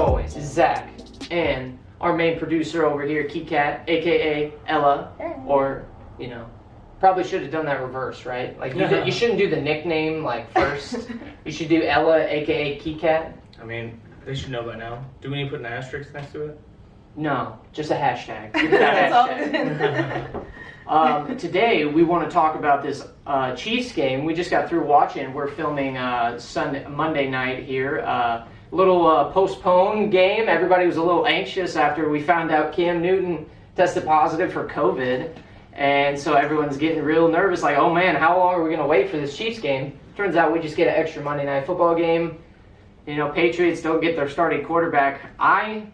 always, is Zach. And our main producer over here, Keycat, a.k.a. Ella. Or, you know, probably should have done that reverse, right? Like, you shouldn't do the nickname, like, first. You should do Ella, a.k.a. Keycat. I mean, they should know by now. Do we need to put an asterisk next to it? No, just a hashtag. Give it a hashtag. Today, we want to talk about this Chiefs game. We just got through watching. We're filming Monday night here. Little postponed game. Everybody was a little anxious after we found out Cam Newton tested positive for COVID. And so everyone's getting real nervous, like, oh man, how long are we going to wait for this Chiefs game? Turns out we just get an extra Monday Night Football game. You know, Patriots don't get their starting quarterback. I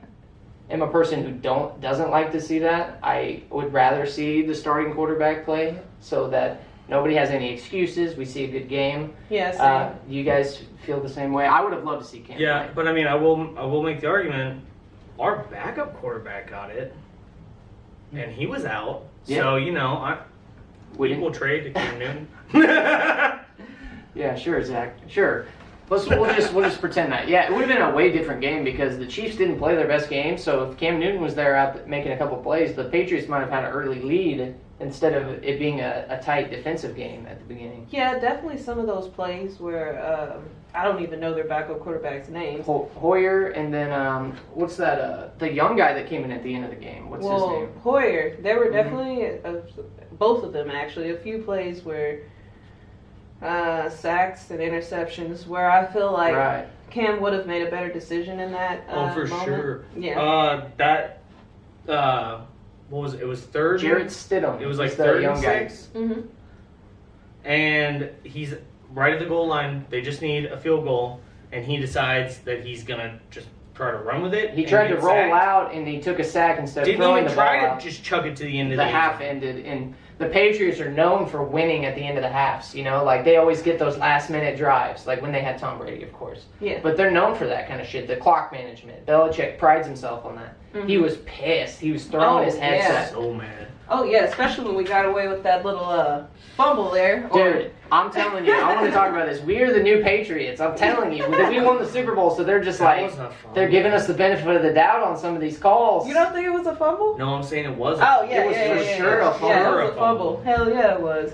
am a person who doesn't like to see that. I would rather see the starting quarterback play so that nobody has any excuses. We see a good game. Yeah, you guys feel the same way? I would have loved to see Cam. Yeah, play. but I mean, I will make the argument. Our backup quarterback got it, and he was out. Yeah. So you know, we'll trade to Cam Newton. Yeah, sure, Zach. Sure. We'll just pretend that. Yeah, it would have been a way different game because the Chiefs didn't play their best game. So if Cam Newton was there out making a couple plays, the Patriots might have had an early lead instead of it being a tight defensive game at the beginning. Yeah, definitely some of those plays where I don't even know their backup quarterback's name. Hoyer, and then what's that? The young guy that came in at the end of the game. What's his name? Hoyer. There were definitely both of them actually a few plays where. Sacks and interceptions where I feel like Cam would have made a better decision in that for moment. sure. Yeah. What was it? It was third. Jarrett Stidham. It was like the young guy. 36. And he's right at the goal line. They just need a field goal, and he decides that he's gonna just try to run with it. He tried to roll out, and he took a sack instead of throwing the ball out. Didn't even try to just chuck it to the end of the half ended, and the Patriots are known for winning at the end of the halves. You know, like they always get those last-minute drives, like when they had Tom Brady, of course. Yeah. But they're known for that kind of shit. The clock management. Belichick prides himself on that. He was pissed. He was throwing his headset. So mad. Oh yeah, especially when we got away with that little fumble there. Dude, I'm telling you, I want to talk about this. We are the new Patriots. I'm telling you, we won the Super Bowl, so they're just like they're giving us the benefit of the doubt on some of these calls. You don't think it was a fumble? No, I'm saying it wasn't. Oh yeah, it was for sure a fumble. Yeah, it was a fumble. Hell yeah, it was.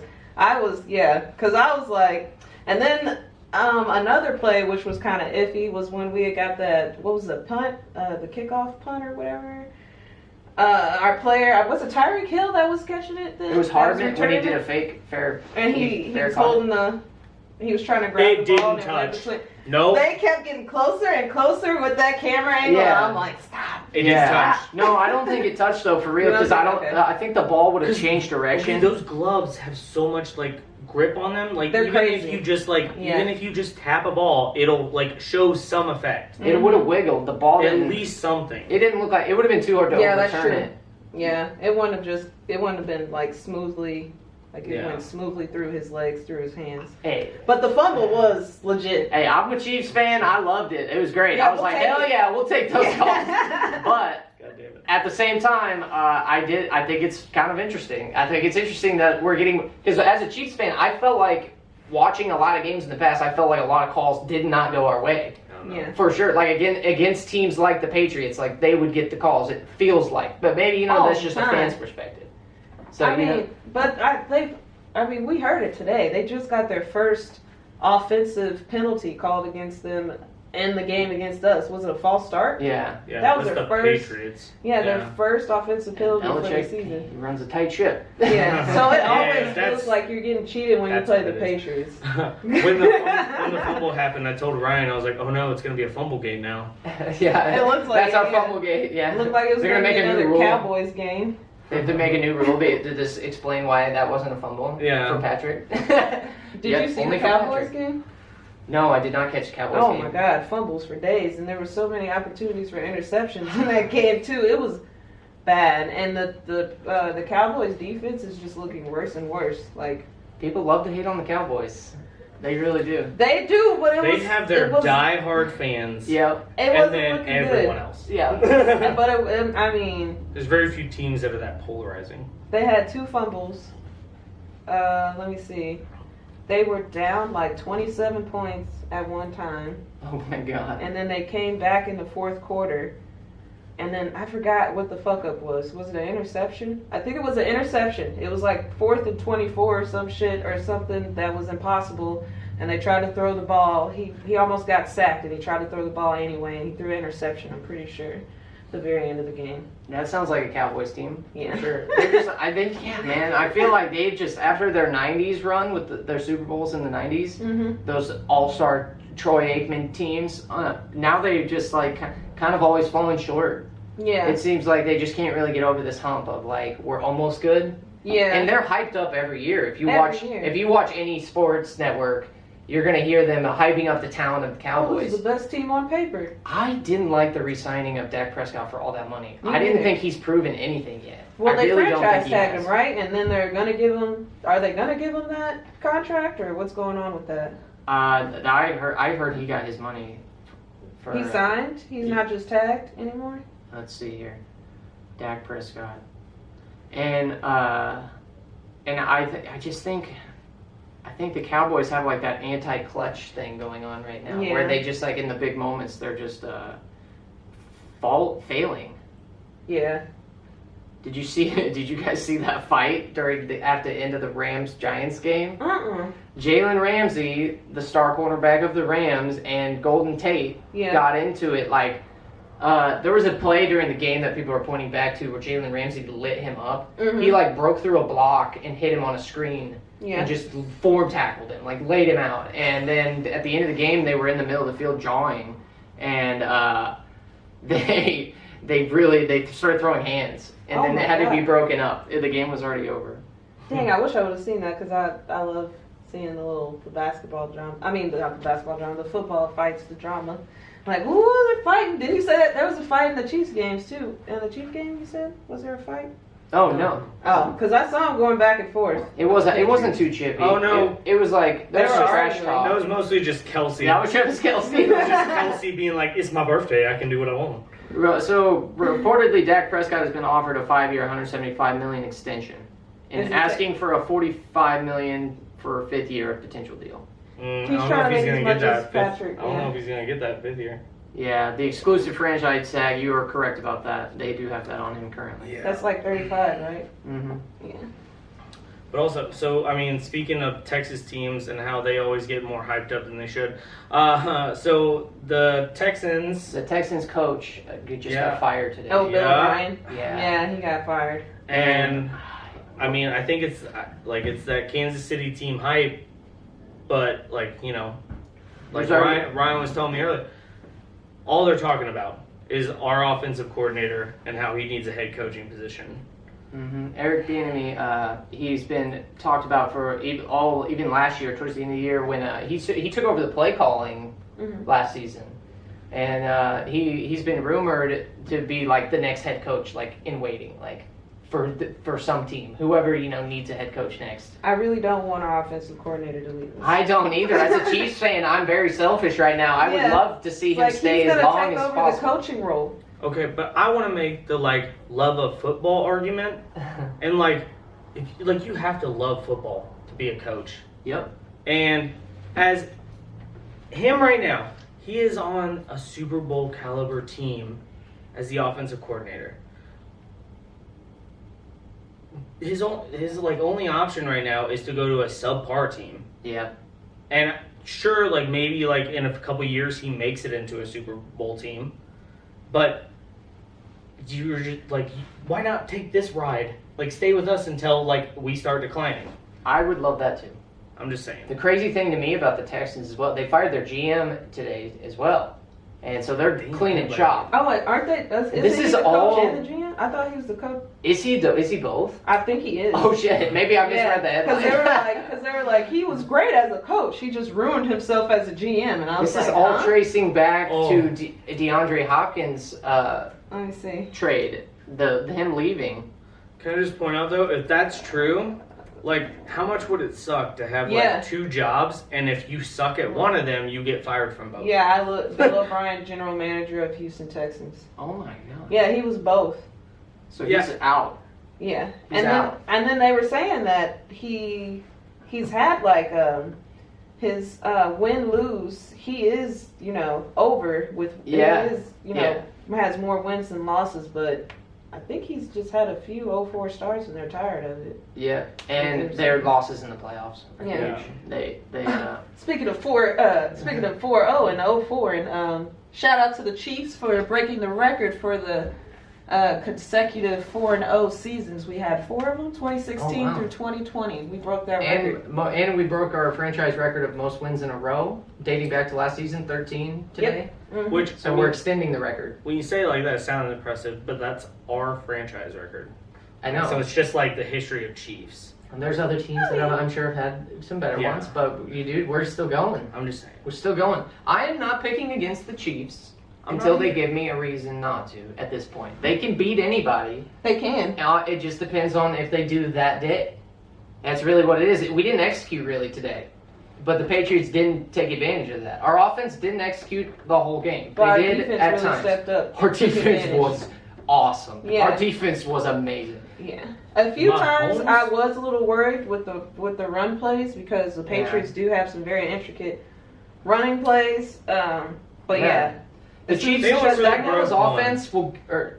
Because I was like, and then another play which was kind of iffy was when we had got that. What was the punt? The kickoff punt or whatever. Our player, was it Tyreek Hill that was catching it? It was Hardman when he did a fake fair. And he was holding he was trying to grab the ball. It didn't touch. No. They kept getting closer and closer with that camera angle. Yeah. I'm like, stop. It didn't touch. No, I don't think it touched though, for real, because I think the ball would have changed direction. Okay, those gloves have so much like grip on them. Like they're even crazy. if you just even if you just tap a ball, it'll like show some effect. It would have wiggled. The ball at least something. It didn't look like it would have been too hard to overturn it. Yeah, it wouldn't have been like smoothly, like it went smoothly through his legs, through his hands. Hey, but the fumble was legit. Hey, I'm a Chiefs fan. I loved it. It was great. Yeah, I was like, hell yeah, we'll take those calls. But at the same time, I think it's kind of interesting. I think it's interesting that we're getting, because as a Chiefs fan, I felt like watching a lot of games in the past, I felt like a lot of calls did not go our way. Yeah. For sure. Like, against teams like the Patriots, like, they would get the calls, it feels like. But maybe, that's just a fan's perspective. So, we heard it today. They just got their first offensive penalty called against them in the game against us. Was it a false start? Yeah. That was their first. Patriots. Yeah, their first offensive penalty for the season. He runs a tight ship. Yeah, so it always feels like you're getting cheated when you play the Patriots. when the fumble happened, I told Ryan, I was like, oh no, it's going to be a fumble game now. Yeah, it looks like that's our fumble game. Yeah, it looked like it was going to be another Cowboys game. They have to make a new rule. Did this explain why that wasn't a fumble for Patrick? Did you see the Cowboys game? No, I did not catch the Cowboys game. Oh my God, fumbles for days, and there were so many opportunities for interceptions in that game too. It was bad, and the Cowboys defense is just looking worse and worse. Like, people love to hate on the Cowboys. They really do. They do, but they have their diehard fans. Yep. And then everyone else. Yeah. But there's very few teams that are that polarizing. They had 2 fumbles. Let me see. They were down like 27 points at one time. Oh my god. And then they came back in the fourth quarter. And then I forgot what the fuck up was. Was it an interception? I think it was an interception. It was like 4th and 24 or some shit or something that was impossible. And they tried to throw the ball. He almost got sacked and he tried to throw the ball anyway. And he threw an interception, I'm pretty sure, the very end of the game. That sounds like a Cowboys team. Yeah. For sure. I think, yeah, man. I feel like they just, after their 90s run with their Super Bowls in the 90s, those all-star Troy Aikman teams, now they've just like kind of always fallen short. Yeah. It seems like they just can't really get over this hump of like, we're almost good. Yeah. And they're hyped up every year. If you Every watch any sports network, you're gonna hear them hyping up the talent of the Cowboys. Who's the best team on paper? I didn't like the re-signing of Dak Prescott for all that money. Me I didn't neither. think he's proven anything yet. Well, I they really don't think franchise he tagged has. him, right? And then they're gonna give him. Are they gonna give him that contract, or what's going on with that? I heard he got his money. For, He signed. He's not just tagged anymore. Let's see here, Dak Prescott, and I just think. I think the Cowboys have like that anti-clutch thing going on right now, where they just like in the big moments they're just failing. Yeah. Did you guys see that fight at the end of the Rams-Giants game? Jalen Ramsey, the star cornerback of the Rams, and Golden Tate got into it. Like there was a play during the game that people are pointing back to where Jalen Ramsey lit him up. He like broke through a block and hit him on a screen. And just form tackled him, like laid him out. And then at the end of the game, they were in the middle of the field jawing, and they started throwing hands, and then they had to be broken up. The game was already over. Dang, I wish I would have seen that because I love seeing the basketball drama. I mean, not the basketball drama, the football fights, the drama. Like, ooh, they're fighting. Didn't you say that there was a fight in the Chiefs games too? In the Chiefs game, you said? Was there a fight? Oh no! Oh, because I saw them going back and forth. It wasn't too chippy. Oh no! It was like there was trash talk. That was mostly just Kelsey. That was just Kelsey. It was just Kelsey being like, "It's my birthday. I can do what I want." So reportedly, Dak Prescott has been offered a 5-year, $175 million extension, and asking for a $45 million for a 5th year potential deal. I don't know if he's gonna get that. I don't know if he's gonna get that 5th year. Yeah, the exclusive franchise tag, you are correct about that. They do have that on him currently. Yeah. That's like 35, right? Yeah. But also, so, I mean, speaking of Texas teams and how they always get more hyped up than they should. So, the Texans... The Texans coach just got fired today. Oh, Bill O'Brien? Yeah. Yeah, he got fired. And, I mean, I think it's that Kansas City team hype, but, like, you know, like Ryan was telling me earlier, all they're talking about is our offensive coordinator and how he needs a head coaching position. Eric Bieniemy, he's been talked about for even last year, towards the end of the year, when he took over the play calling last season, and he's been rumored to be like the next head coach, like in waiting, like for some team, whoever needs a head coach next. I really don't want our offensive coordinator to leave us. I don't either. As a Chiefs fan, I'm very selfish right now. I would love to see him stay as long as possible. He's gonna take over the coaching role. Okay, but I want to make the love of football argument, and you have to love football to be a coach. Yep. And as him right now, he is on a Super Bowl caliber team as the offensive coordinator. His only option right now is to go to a subpar team. Yeah. And sure, maybe in a couple years he makes it into a Super Bowl team, but you're just why not take this ride? Stay with us until we start declining. I would love that too. I'm just saying. The crazy thing to me about the Texans as well, they fired their GM today as well, and so they're cleaning shop. Oh, aren't they? Is he the coach and the GM? I thought he was the coach. Is he both? I think he is. Oh shit! Maybe I misread the headline. Because they were like, he was great as a coach. He just ruined himself as a GM, and I was this is all tracing back to DeAndre Hopkins. Let me see. Trade him leaving. Can I just point out though, if that's true, how much would it suck to have 2 jobs, and if you suck at one of them, you get fired from both? Yeah, Bill O'Brien, general manager of Houston Texans. Oh my god. Yeah, he was both. So he's out. Yeah, He's out. And then they were saying that he he's had like his win-lose. He is, over with. Yeah. He is, has more wins than losses, but I think he's just had a few 0-4 starts and they're tired of it. Yeah, and their losses in the playoffs. Yeah. They Speaking of 4-0 and 0-4, and shout out to the Chiefs for breaking the record for the consecutive 4-0 seasons. We had 4 of them, 2016 through 2020. We broke that record. And we broke our franchise record of most wins in a row, dating back to last season, 13 today. Yep. Mm-hmm. Which So we're extending the record. when you say it like that, it sounds impressive, but that's our franchise record. I know. So it's just like the history of Chiefs. And there's other teams that I'm sure have had some better Yeah. ones, but we're still going. I'm just saying. We're still going. I am not picking against the Chiefs until they give me a reason not to at this point. They can beat anybody. They can. It just depends on if they do that day. That's really what it is. We didn't execute really today. But the Patriots didn't take advantage of that. Our offense didn't execute the whole game. But our They did defense at really times. stepped up. Our Took defense advantage. was awesome. Yeah. Our defense was amazing. Yeah. A few times Mahomes? I was a little worried with the run plays because the Patriots do have some very intricate running plays. But yeah. The Chiefs, They always really Spagnuolo's broke offense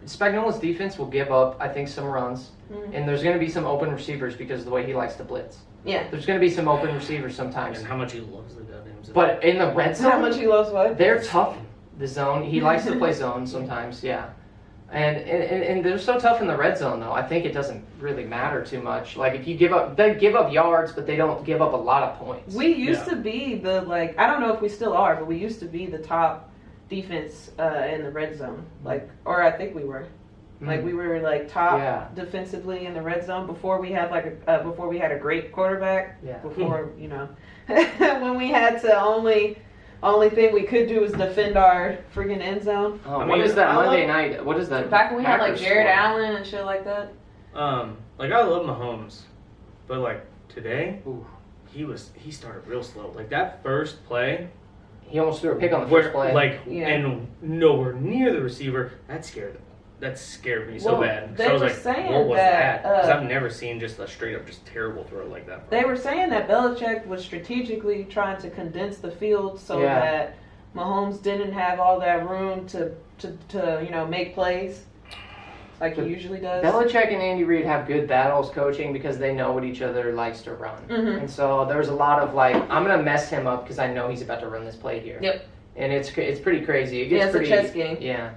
Spagnuolo's defense will give up, I think, some runs. Mhm. And there's going to be some open receivers because of the way he likes to blitz. Yeah. There's going to be some open receivers sometimes. And how much he loves the goddamn zone. But in the red How zone, much he loves what? they're tough. The zone, he likes to play zone sometimes, yeah. And they're so tough in the red zone, though. I think it doesn't really matter too much. Like, if you they give up yards, but they don't give up a lot of points. We used to be I don't know if we still are, but we used to be the top defense in the red zone. Or I think we were. Like, we were top defensively in the red zone before we had before we had a great quarterback. Yeah. Before when we had to only thing we could do was defend our friggin' end zone. Oh, what is that Monday night? What is that? Back when we had Packers Jared score? Allen and shit like that. I love Mahomes, but today, Ooh. he started real slow. Like that first play, He almost threw a pick on the first play. and nowhere near the receiver. That scared me so Well, bad. they So I was were like, saying what was that, that? Because I've never seen just a straight up just terrible throw like that. They were saying that Belichick was strategically trying to condense the field so that Mahomes didn't have all that room to make plays like he usually does. Belichick and Andy Reid have good battles coaching because they know what each other likes to run. Mhm. And so there's a lot of I'm going to mess him up because I know he's about to run this play here. Yep. And it's pretty crazy. It gets Yeah, it's a pretty, chess game. Yeah.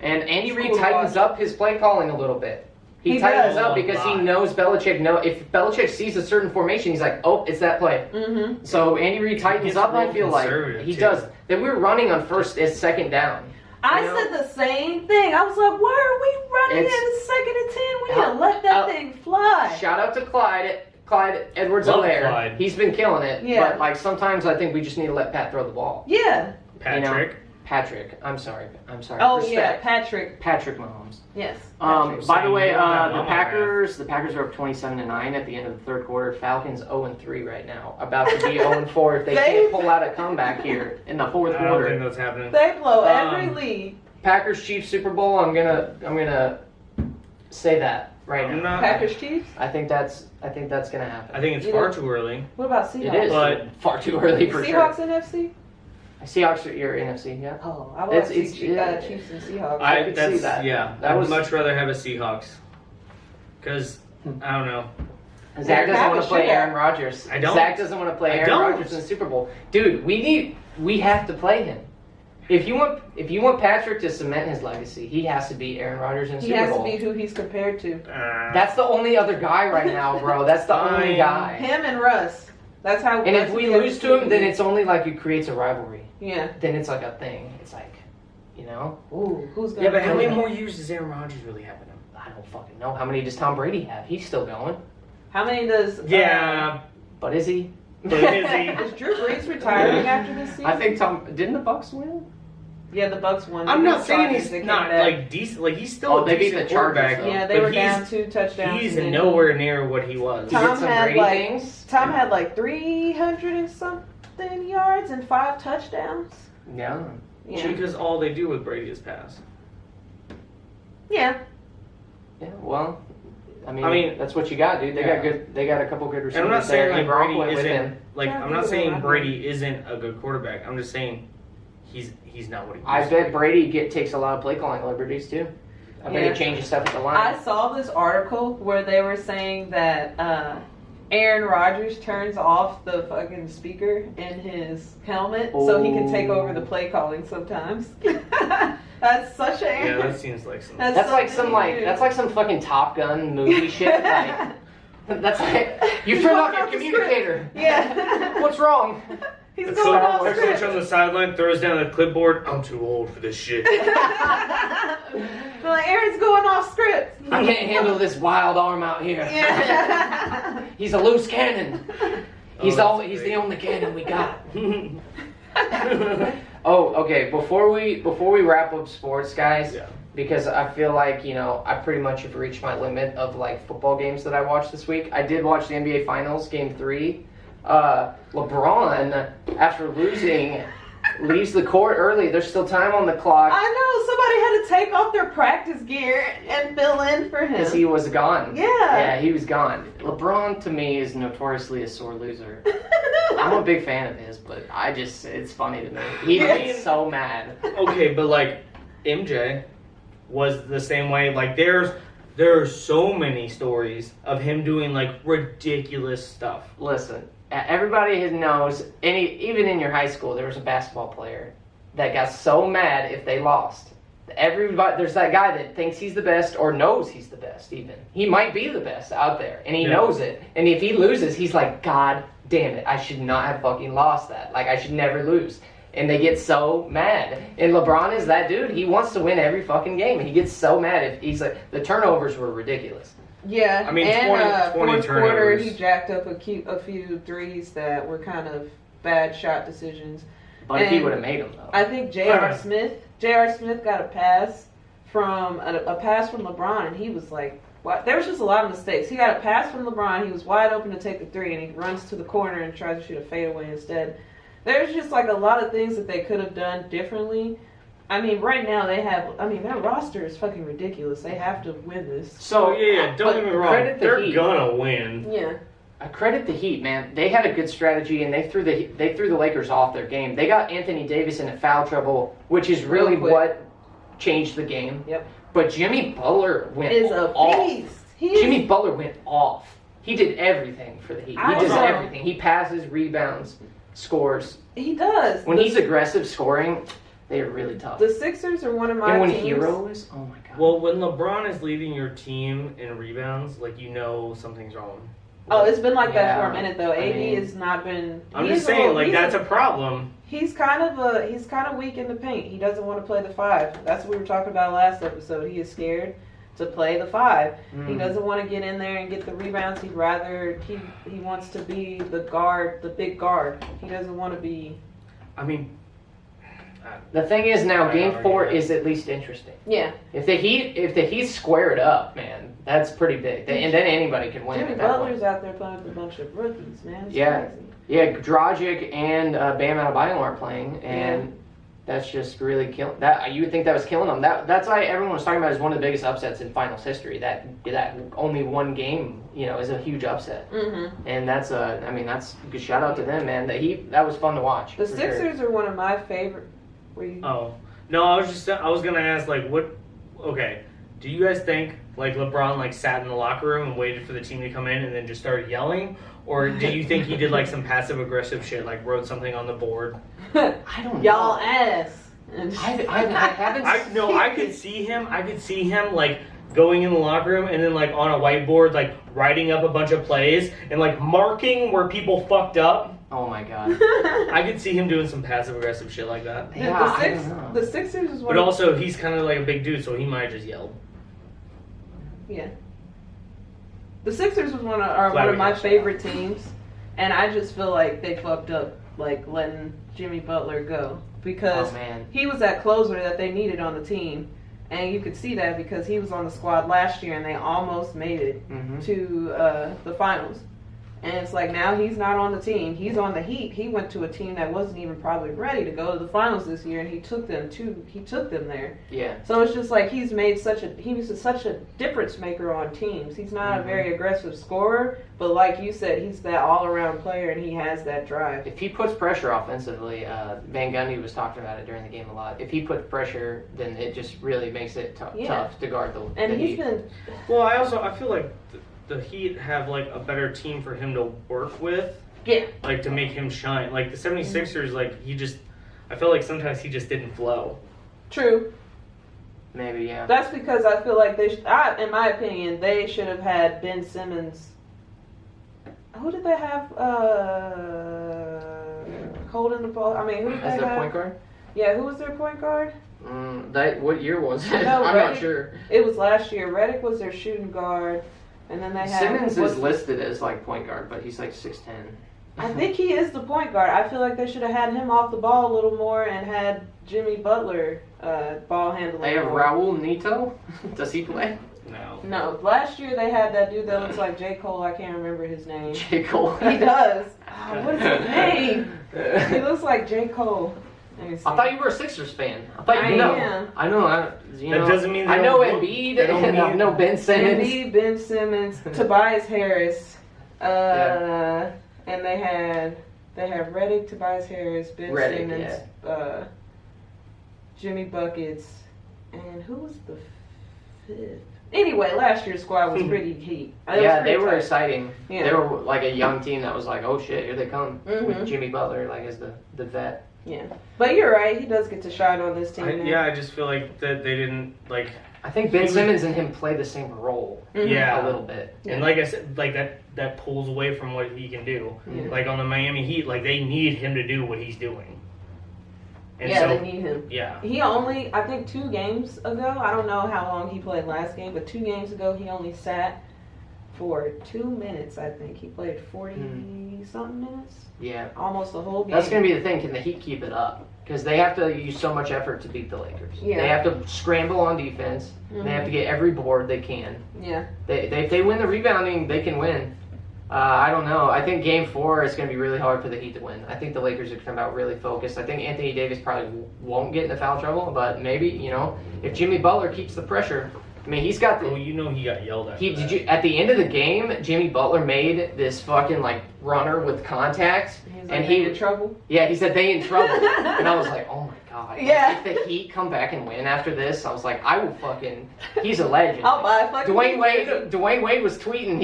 And Andy It's Reid cool to tightens watch. up his play calling a little bit. He He tightens does. up because he knows Belichick if Belichick sees a certain formation, he's like, oh, it's that play. Mm-hmm. So Andy Reid tightens gets up, I real feel like. conservative, He too. does. Then we're running on second down. I You know? said the same thing. I was like, why are we running It's- at 2nd and 10? We need to let that thing fly. Shout out to Clyde Love Edwards-Helaire. Clyde. He's been killing it. Yeah. But sometimes I think we just need to let Pat throw the ball. Yeah. Patrick. Patrick. I'm sorry. Oh, Respect. yeah, Patrick. Patrick Mahomes. Yes. By the Saying way, more than the Mama Packers are up 27-9 at the end of the third quarter. Falcons 0-3 right now, about to be 0-4 if they can't pull out a comeback here in the fourth I don't quarter. think that's happening. They blow every lead. Packers Chiefs Super Bowl. I'm gonna say that right I'm now. not- Packers Chiefs? I think that's gonna happen. I think it's You far know- too early. What about Seahawks? It is But- far too early for Seahawks sure. NFC? Seahawks are your NFC, yeah. Oh, I want to It's- see yeah. Chiefs and Seahawks. I could see that. Yeah, That I'd was- much rather have a Seahawks. Because, I don't know. Zach doesn't want to play shootout. Aaron Rodgers. I don't. Zach doesn't want to play I Aaron don't. Rodgers in the Super Bowl. Dude, we have to play him. If you want Patrick to cement his legacy, he has to beat Aaron Rodgers in the He Super has Bowl. to be who he's compared to. That's the only other guy right now, bro. That's the only Fine. guy. Him and Russ. That's how. And if that's we the lose to him, then MVP. it's only like it creates a rivalry. Yeah. Then it's like a thing. It's like, Ooh, who's gonna? Yeah, but how play many him? more years does Aaron Rodgers really have in him? I don't fucking know. How many does Tom Brady have? He's still going. How many does? Yeah, But is he? but is he? Is Drew Brees retiring after this season? I think didn't the Bucks win? Yeah, the Bucks won. I'm not The saying Chargers, he's they came not back. like decent. Like he's still Oh, a they beat decent the Chargers, quarterback. though. Yeah, they but were down 2 touchdowns. He's and then- nowhere near what he was. He did Tom some had Brady like things. Tom had like 300 and something yards and 5 touchdowns. Yeah. Yeah. Because all they do with Brady is pass. Yeah. Yeah. Well, I mean, that's what you got, dude. They got good. They got a couple good receivers. And I'm not saying there. like Gronk Brady went with isn't him. like I'm not saying Brady isn't a good quarterback. I'm just saying he's not what he. I bet Brady takes a lot of play calling liberties too. I bet he changes stuff at the line. I saw this article where they were saying that Aaron Rodgers turns off the fucking speaker in his helmet so he can take over the play calling sometimes. That's such a Yeah, that seems like some. That's like some fucking Top Gun movie shit. Like that's like you turn off your communicator. Yeah. What's wrong? He's The going off coach script. on the sideline throws down the clipboard. I'm too old for this shit. Like, Aaron's going off script. I can't handle this wild arm out here. Yeah. He's a loose cannon. He's that's the great. only cannon we got. Oh, okay. Before we wrap up sports, guys, Yeah. because I feel like I pretty much have reached my limit of like football games that I watched this week. I did watch the NBA Finals, Game 3. LeBron, after losing, leaves the court early. There's still time on the clock I know, somebody had to take off their practice gear and fill in for him. because he was gone. Yeah. Yeah, he was gone. LeBron to me is notoriously a sore loser. I'm a big fan of his, but it's funny to me. He gets so mad. Okay, but like MJ was the same way. Like there are so many stories of him doing like ridiculous stuff. Listen, everybody knows, even in your high school, there was a basketball player that got so mad if they lost. Everybody, there's that guy that thinks he's the best or knows he's the best even. He might be the best out there, and he knows it. And if he loses, he's like, God damn it, I should not have fucking lost that. Like, I should never lose. And they get so mad. And LeBron is that dude. He wants to win every fucking game. And he gets so mad if he's like, the turnovers were ridiculous. Yeah, I mean, and 20 fourth quarter turnovers. he jacked up a few threes that were kind of bad shot decisions. But if he And would have made them, though. I think J.R. Smith got a pass from LeBron, and he was like, what? There was just a lot of mistakes. He got a pass from LeBron. He was wide open to take the three, and he runs to the corner and tries to shoot a fadeaway instead. There's just like a lot of things that they could have done differently. I mean, right now their roster is fucking ridiculous. They have to win this. So, yeah, don't get me wrong. credit the They're Heat. gonna win. Yeah. I credit the Heat, man. They had a good strategy, and they threw the Lakers off their game. They got Anthony Davis into foul trouble, which is really Real quick. what changed the game. Yep. But Jimmy Butler went Is a off. beast. Jimmy Butler went off. He did everything for the Heat. He does know. everything. He passes, rebounds, scores. He does. When he's aggressive scoring, they are really tough. The Sixers are one of my And when teams. Hero is, oh my god. Well, when LeBron is leading your team in rebounds, like something's wrong. Oh, it's been like that Yeah, for a minute though. I AD mean, has not been. I'm he's just saying, like he's that's a problem. He's kind of weak in the paint. He doesn't want to play the five. That's what we were talking about last episode. He is scared to play the five. He doesn't want to get in there and get the rebounds. He'd rather he wants to be the guard, the big guard. He doesn't want to be. I mean, The thing is now, I Game argue 4 that. is at least interesting. Yeah. If the Heat square it up, man, that's pretty big. And then anybody can win Jimmy at that point. Butler's out there playing with a bunch of rookies, man. It's Yeah. crazy. Yeah, Dragic and Bam Adebayo are playing, and that's just really killing. That you would think that was killing them. That's why everyone was talking about it as one of the biggest upsets in finals history. That only one game, is a huge upset, and that's a good shout out to them, man. That was fun to watch. The for Sixers sure. are one of my favorite. oh no, I was gonna ask like what? Okay, do you guys think like LeBron like sat in the locker room and waited for the team to come in and then just started yelling? Or do you think he did like some passive aggressive shit, like wrote something on the board? I don't Y'all know. ass. I haven't. I could see him like going in the locker room and then like on a whiteboard like writing up a bunch of plays and like marking where people fucked up. Oh my god. I could see him doing some passive aggressive shit like that. Yeah, I don't know. The Sixers is one. But also he's kind of like a big dude, so he might have just yelled. Yeah. The Sixers are one of Glad we my got that. favorite teams, and I just feel like they fucked up, like letting Jimmy Butler go because Oh man. he was that closer that they needed on the team, and you could see that because he was on the squad last year and they almost made it Mm-hmm. to the finals, And it's like now he's not on the team. He's on the Heat. He went to a team that wasn't even probably ready to go to the finals this year, and he took them there. Yeah. So it's just like he's such a difference maker on teams. He's not a very aggressive scorer, but like you said, he's that all around player, and he has that drive. If he puts pressure offensively, Van Gundy was talking about it during the game a lot. If he puts pressure, then it just really makes it tough to guard the And he's Heat. been. Well, I feel like the Heat have like a better team for him to work with. Yeah. Like to make him shine. Like the 76ers, like I feel like sometimes he just didn't flow. True. Maybe, yeah. That's because I feel like in my opinion, they should have had Ben Simmons. Who did they have? Holding the ball. I mean, who did As they their have? point guard? Yeah, who was their point guard? What year was it? No, I'm Reddick. not sure. It was last year. Reddick was their shooting guard, and then they had Simmons is listed as like point guard, but he's like 6'10". I think he is the point guard. I feel like they should have had him off the ball a little more and had Jimmy Butler ball handling. They have more. Raul Neto. Does he play? No. No, last year they had that dude that looks like J. Cole. I can't remember his name. J. Cole. He does. Oh, what is his name? He looks like J. Cole. Let me see. I thought you were a Sixers fan. I thought you I know. am. I know. You That know, doesn't mean they I know don't look- Embiid. they don't And I mean- know Ben Simmons. Embiid, Ben Simmons, Tobias Harris, and they have Reddick, Tobias Harris, Ben Reddick, Simmons, Jimmy Buckets, and who was the fifth? Anyway, last year's squad was pretty heat. They were exciting. Yeah. They were like a young team that was like, oh shit, here they come Mhm. with Jimmy Butler like as the vet. Yeah, but you're right. He does get to shine on this team. now. I just feel like that they didn't like. I think Ben Simmons and him play the same role Yeah. a little bit. And like I said, like that pulls away from what he can do. Yeah. Like on the Miami Heat, like they need him to do what he's doing. And Yeah, so, they need him. yeah. He only, I think 2 games ago, I don't know how long he played last game, but 2 games ago he only sat for 2 minutes, I think. He played 40-something minutes. Yeah. Almost the whole game. That's going to be the thing. Can the Heat keep it up? Because they have to use so much effort to beat the Lakers. Yeah. They have to scramble on defense. They have to get every board they can. Yeah. If they win the rebounding, they can win. I don't know. I think Game 4 is going to be really hard for the Heat to win. I think the Lakers are going to come out really focused. I think Anthony Davis probably won't get into foul trouble, but maybe, if Jimmy Butler keeps the pressure. I mean, he's got the... Well, he got yelled at. At the end of the game, Jimmy Butler made this fucking runner with contact, And he in trouble. Yeah, he said they in trouble, and I was like, oh my god. Yeah. If the Heat come back and win after this, I was like, I will fucking. He's a legend. I'll buy a fucking. Dwayne Wade was tweeting.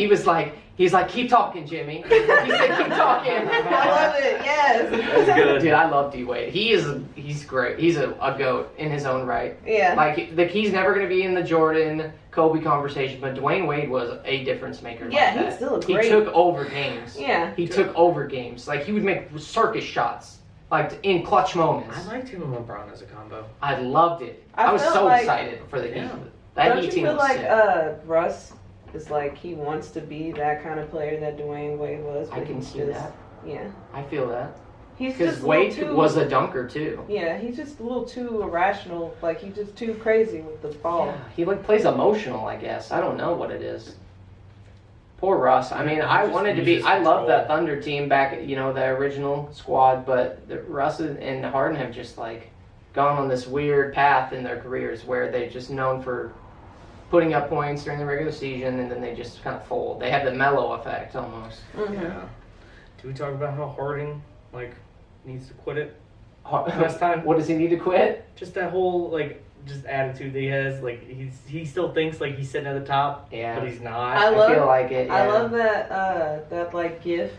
He's like, keep talking, Jimmy. He said, keep talking. I love it. Yes. That's good. Dude, I love D Wade. He's great. He's a goat in his own right. Yeah. Like he's never gonna be in the Jordan, Kobe conversation, but Dwayne Wade was a difference maker. Yeah, like he's that. still a great. He took over games. Yeah. He took over games. Like he would make circus shots, like in clutch moments. I liked him and LeBron as a combo. I loved it. I I was felt so like- excited for the Heat. Yeah. That Don't Heat you team feel was like sick. Russ is like he wants to be that kind of player that Dwayne Wade was? I but can he's see just, that. Yeah. I feel that. He's Because just a little Wade too, was a dunker too. Yeah, he's just a little too irrational. Like he's just too crazy with the ball. Yeah, he plays emotional, I guess. I don't know what it is. Poor Russ. I mean, I wanted to be. I love that Thunder team back, the original squad, but Russ and Harden have just gone on this weird path in their careers where they're just known for putting up points during the regular season and then they just kind of fold. They have the mellow effect almost. Mm-hmm. Yeah. Do we talk about how Harden needs to quit it? Last time, what does he need to quit? Just that whole just attitude that he has. He still thinks he's sitting at the top, Yeah. but he's not. I feel like it. Yeah. I love that GIF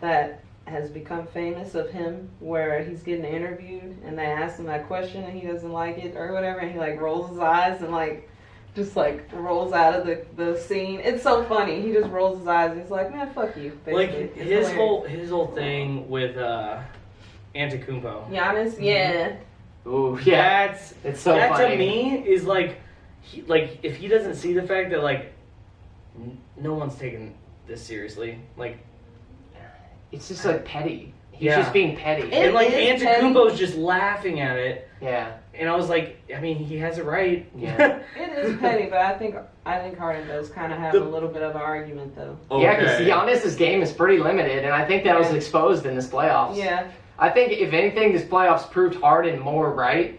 that has become famous of him where he's getting interviewed and they ask him that question and he doesn't like it or whatever and he rolls his eyes and just rolls out of the scene. It's so funny. He just rolls his eyes and he's like, man, fuck you. Basically. It's hilarious. his whole thing with Antetokounmpo. Giannis, yeah. Ooh, yeah. It's so that funny. to me is if he doesn't see the fact that no one's taking this seriously, It's just petty. He's just being petty. It And like is Antetokounmpo's just laughing at it. Yeah. And I was like, I mean, he has it right. Yeah. It is petty, but I think Harden does kind of have a little bit of an argument though. Yeah, because Giannis's game is pretty limited, and I think that was exposed in this playoffs. Yeah. I think if anything, this playoffs proved Harden more right,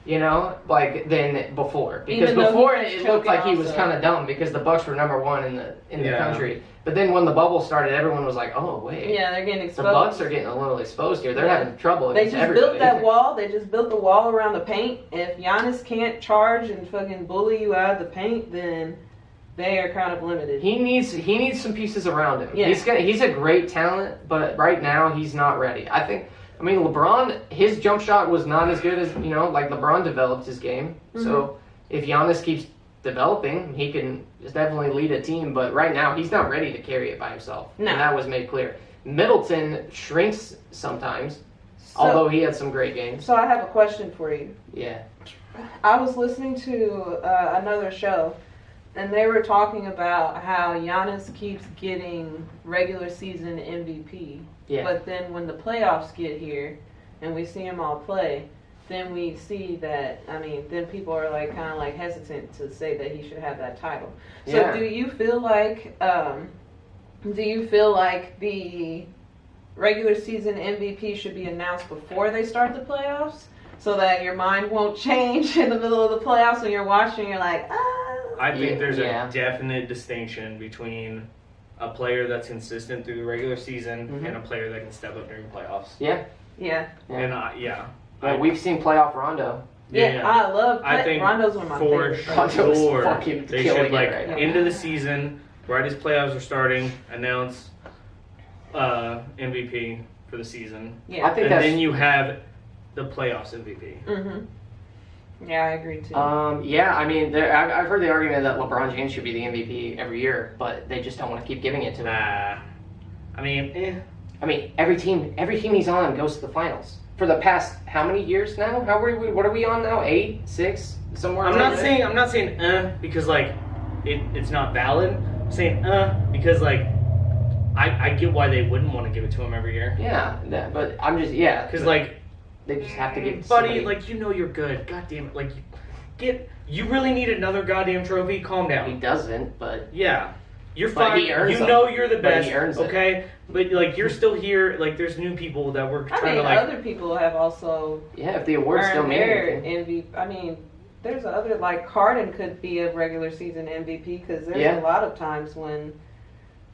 you know, like than before. Because Even though before he was it looked like he was choking kind of dumb because the Bucks were number one in the Yeah. country. But then when the bubble started, everyone was like, "Oh wait, Yeah, they're getting the exposed. Bucks are getting a little exposed here. They're having trouble They against just everybody." built that wall. They just built the wall around the paint. If Giannis can't charge and fucking bully you out of the paint, then they are kind of limited. He needs some pieces around him. Yeah. He's a great talent, but right now he's not ready. I mean, LeBron, his jump shot was not as good as, you know, like LeBron developed his game. Mm-hmm. So if Giannis keeps developing, he can definitely lead a team. But right now, he's not ready to carry it by himself. No. And that was made clear. Middleton shrinks sometimes, So- although he had some great games. So I have a question for you. Yeah. I was listening to another show, and they were talking about how Giannis keeps getting regular season MVP. Yeah. But then when the playoffs get here, and we see him all play, then we see that, I mean, then people are like kind of like hesitant to say that he should have that title. So Yeah. do you feel like the regular season MVP should be announced before they start the playoffs, so that your mind won't change in the middle of the playoffs when you're watching? You're like, ah. I think there's Yeah. a definite distinction between a player that's consistent through the regular season Mhm. and a player that can step up during playoffs. Yeah. Yeah. Yeah. And Well, we've seen playoff Rondo. Yeah, I love. I think Rondo's one of my for favorites. Rondo's sure fucking they killing should it like right now. into the season, right as playoffs are starting, announce MVP for the season, Yeah. I think and that's then you have the playoffs MVP. Mhm. Yeah, I agree too. yeah, I mean, I've heard the argument that LeBron James should be the MVP every year, but they just don't want to keep giving it to him. I mean, I mean, every team he's on goes to the finals. For the past how many years now? What are we on now? 8, 6, somewhere. I'm around not there? saying because like it's not valid. I'm saying because like I get why they wouldn't want to give it to him every year. Yeah, but I'm just Because like, they just have to give it to buddy, somebody. like you know you're good. God damn it, like you really need another goddamn trophy. Calm He down. doesn't, but Yeah. You're But fine. he earns You them. know you're the But best. he earns it. Okay, but like you're still here. Like there's new people that we're I trying mean, to like. other people have also yeah, if the awards still earned mean their anything. MVP. I mean, there's other like Harden could be a regular season MVP because there's Yeah. a lot of times when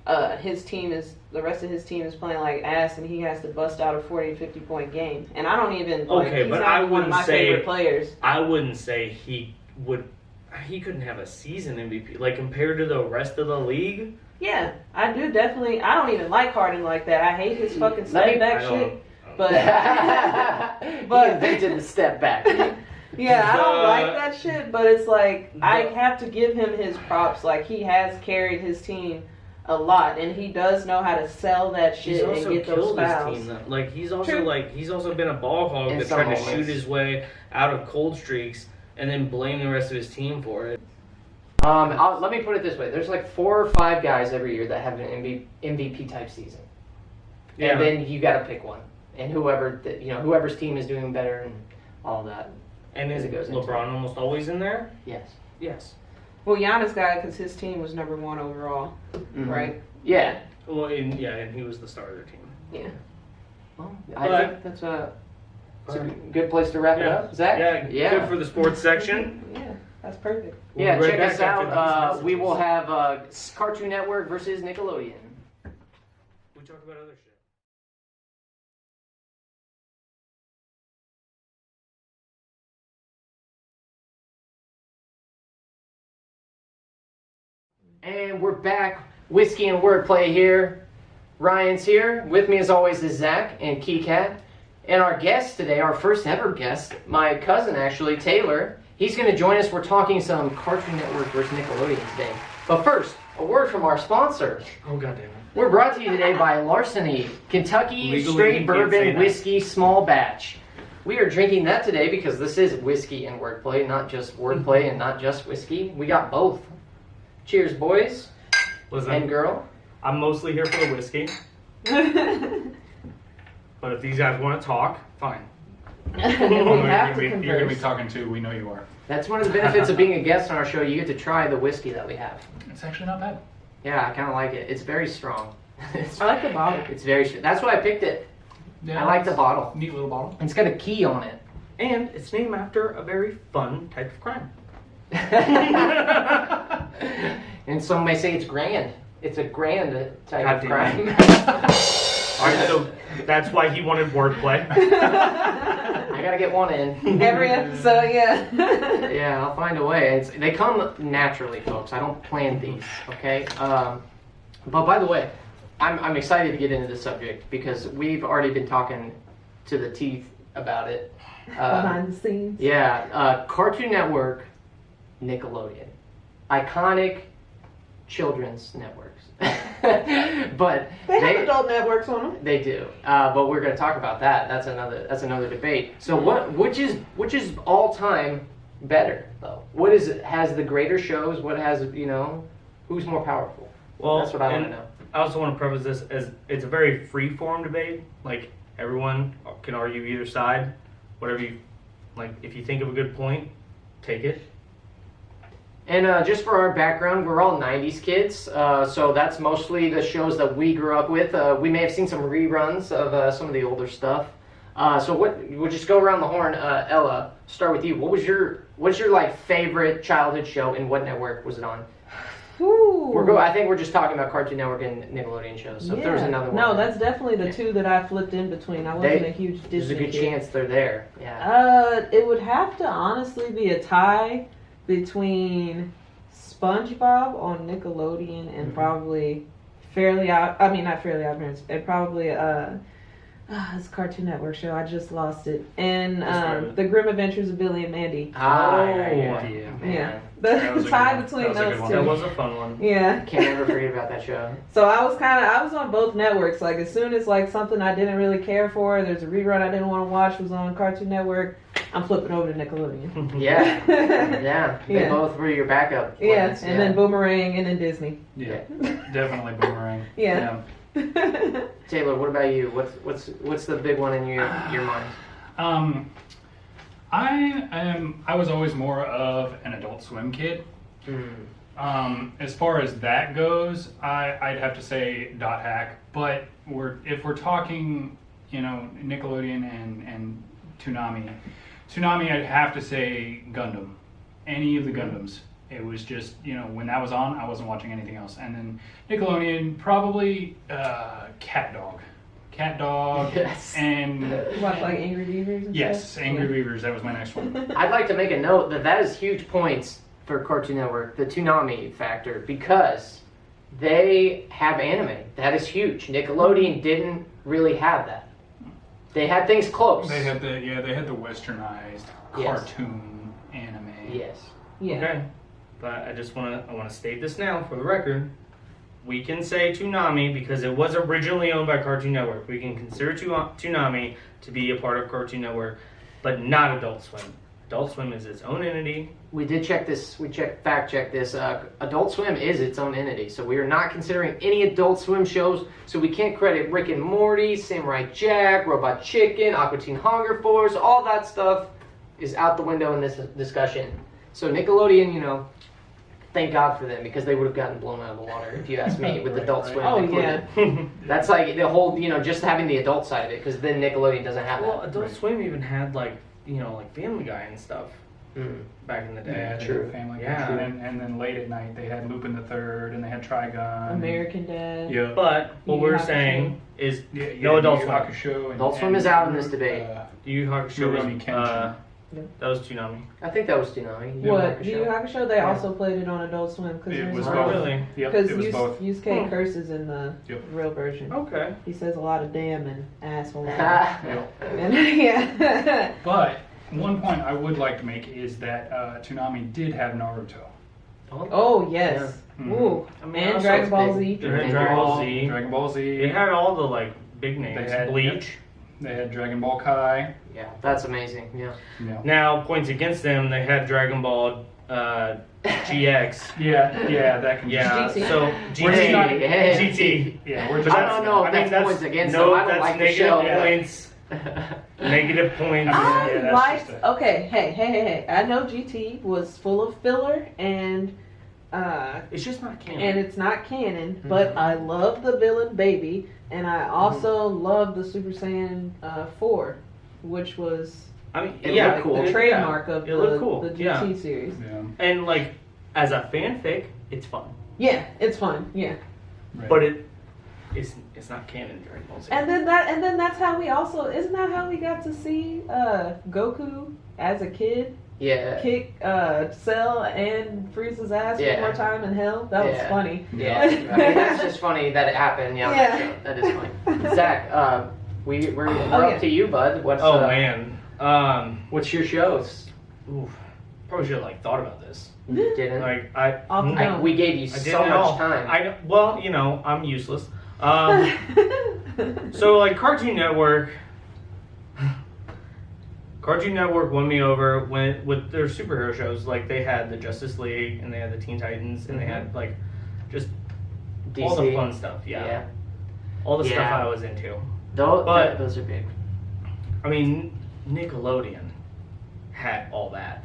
the rest of his team is playing like ass and he has to bust out a 40, 50 point game. And I don't even Okay, he's but not I one of wouldn't my say- favorite players. I wouldn't say he would. He couldn't have a season MVP like compared to the rest of the league. Yeah, I do definitely. I don't even like Harden like that. I hate his fucking Let me- step back I shit. don't- But He invented the step back. yeah, I don't The- like that shit. But it's like I The- have to give him his props. Like he has carried his team a lot, and he does know how to sell that He's shit and also get those killed his fouls. team. Though. Like he's also True. he's also been a ball hog In that some tried to moments. shoot his way out of cold streaks and then blame the rest of his team for it. Let me put it this way: there's like 4 or 5 guys every year that have an MVP type season, Yeah. and then you got to pick one, and whoever's team is doing better and all that. And is It goes into LeBron almost always in there? Yes. Yes. Well, Giannis got it because his team was number 1 overall, Mhm. right? Yeah. Well, and he was the star of their team. Yeah. Well, I But- think that's a good place to wrap it up. Zach? Yeah. Good for the sports section. Yeah, that's perfect. We'll Yeah, be right check back us after out. these We will messages. have Cartoon Network versus Nickelodeon. We talk about other shit. And we're back. Whiskey and Wordplay here. Ryan's here. With me as always is Zach and Keycat. And our guest today, our first ever guest, my cousin actually, Taylor. He's going to join us. We're talking some Cartoon Network versus Nickelodeon today. But first, a word from our sponsor. Oh goddamn it. We're brought to you today by Larceny, Kentucky Legally, you Straight can't say Bourbon that. Whiskey Small Batch. We are drinking that today because this is whiskey and wordplay, not just wordplay and not just whiskey. We got both. Cheers, boys and Listen, girl. I'm mostly here for the whiskey. But if these guys want to talk, fine. we have to You're going to be converse. talking to, we know you are. That's one of the benefits of being a guest on our show. You get to try the whiskey that we have. It's actually not bad. Yeah, I kind of like it. It's very strong. I like the bottle. It's very. That's why I picked it. Yeah, I like the bottle. Neat little bottle. It's got a key on it. And it's named after a very fun type of crime. And some may say it's grand. It's a grand type God of damn crime. Alright, so that's why he wanted wordplay. I gotta get one in. Every episode, yeah. Yeah, I'll find a way. They come naturally, folks. I don't plan these, okay? But by the way, I'm excited to get into this subject because we've already been talking to the teeth about it. Behind the scenes. Yeah, Cartoon Network, Nickelodeon. Iconic children's networks. But They have adult networks on them. they do, but we're going to talk about that. That's another debate. So which is all time better though? What is it? Has the greater shows? What has who's more powerful? Well, That's what I want to and know. I also want to preface this as it's a very free-form debate. Like, everyone can argue either side. Whatever you, like, if you think of a good point, take it. And just for our background, we're all 90's kids, so that's mostly the shows that we grew up with. We may have seen some reruns of some of the older stuff. So we'll just go around the horn. Ella, start with you. What's your like favorite childhood show and what network was it on? Ooh. I think we're just talking about Cartoon Network and Nickelodeon shows. So if there was another one. No, that's definitely the two that I flipped in between. I wasn't a huge Disney There's a good kid. chance they're there. Yeah. It would have to honestly be a tie between SpongeBob on Nickelodeon and probably not Fairly Odd Parents, and probably this Cartoon Network show. I just lost it. And The Grim Adventures of Billy and Mandy. Yeah. Yeah. That was The a tie good one. between That was a good those one. two. That was a fun one. Yeah. Can't ever forget about that show. So I was on both networks. Like as soon as like something I didn't really care for, there's a rerun I didn't want to watch was on Cartoon Network, I'm flipping over to Nickelodeon. Yeah. Yeah. They Yeah. both were your backup. Yeah, plans. and then Boomerang and then Disney. Yeah, definitely Boomerang. Yeah. Taylor, what about you? What's the big one in your mind? I was always more of an Adult Swim kid. As far as that goes, I'd have to say Dot Hack. But if we're talking, Nickelodeon and Toonami, I'd have to say Gundam. Any of the Gundams. It was just, when that was on, I wasn't watching anything else. And then Nickelodeon, probably Cat Dog. Yes. And You watch like Angry Beavers and yes, stuff? Angry Beavers, that was my next one. I'd like to make a note that is huge points for Cartoon Network, the Toonami factor, because they have anime. That is huge. Nickelodeon didn't really have that. They had things close. They had the westernized cartoon anime. Yes. Yeah. Okay. But I want to state this now for the record. We can say Toonami because it was originally owned by Cartoon Network. We can consider Toonami to be a part of Cartoon Network, but not Adult Swim. Adult Swim is its own entity. We did check this. Fact check this. Adult Swim is its own entity, so we are not considering any Adult Swim shows. So we can't credit Rick and Morty, Samurai Jack, Robot Chicken, Aqua Teen Hunger Force. All that stuff is out the window in this discussion. So Nickelodeon, thank God for them because they would have gotten blown out of the water if you ask me with Adult Swim. Oh, included. yeah. That's like the whole, just having the adult side of it because then Nickelodeon doesn't have Well, that. Adult Swim even had like Family Guy and stuff back in the day. Yeah, True. Family Guy. Yeah. And then late at night they had Lupin the Third and they had Trigun. American Dad. Yeah. But what Yu we're Hakusho. saying is Yeah, no Adult Yu Swim. Hakusho and, Adult Swim is out in this debate. Yu Yu Hakusho Rurouni was, Kenshin. that was Toonami. I think that was Toonami. What? Yu Yu Hakusho? They Yeah. also played it on Adult Swim because It there's was Oh, both. really? Yep, because it was both. Yusuke curses in the Yep. real version. Okay. He says a lot of damn and asshole. Yep. And yeah. But one point I would like to make is that Toonami did have Naruto. Oh yes. Yeah. Ooh. I mean, And also Dragon Ball big. Z. They had Dragon Ball Z. Dragon Ball Z. It had all the like big names. They had Bleach. They had Dragon Ball Kai. Yeah, that's amazing. Yeah. Yeah. Now, points against them, they had Dragon Ball GX. Yeah, that can. Yeah, GT. so We're just not- GT. Yeah, we're I just. don't know if that's points against them. I don't like the negative show. points. Negative points. I mean, I that's liked. just a- Okay, hey. I know GT was full of filler and It's just not canon. and it's not canon, but I love the villain Baby, and I also love the Super Saiyan 4, which was I mean, It yeah, looked cool. the trademark of It looked the, cool, the GT yeah. series. Yeah. And like as a fanfic, it's fun, Yeah, it's fun. Yeah, Right. but it's not canon Dragon Ball Z. and then that's how we also isn't that how we got to see Goku as a kid Yeah. kick Cell and Frieza's ass Yeah. one more time in hell? That was Yeah. funny. Yeah. I mean, that's just funny that it happened. Yeah. on that show. That is funny. Zach, we're up to you, bud. What's man, what's your shows? oof, probably should have like thought about this. You didn't. Like Off the dome. We gave you I so didn't much know. time. Well, you know, I'm useless. So like Cartoon Network won me over with their superhero shows. Like they had the Justice League and they had the Teen Titans and they had like just DC. all the fun stuff. Yeah, all the stuff Yeah. I was into. But those are big. I mean, Nickelodeon had all that,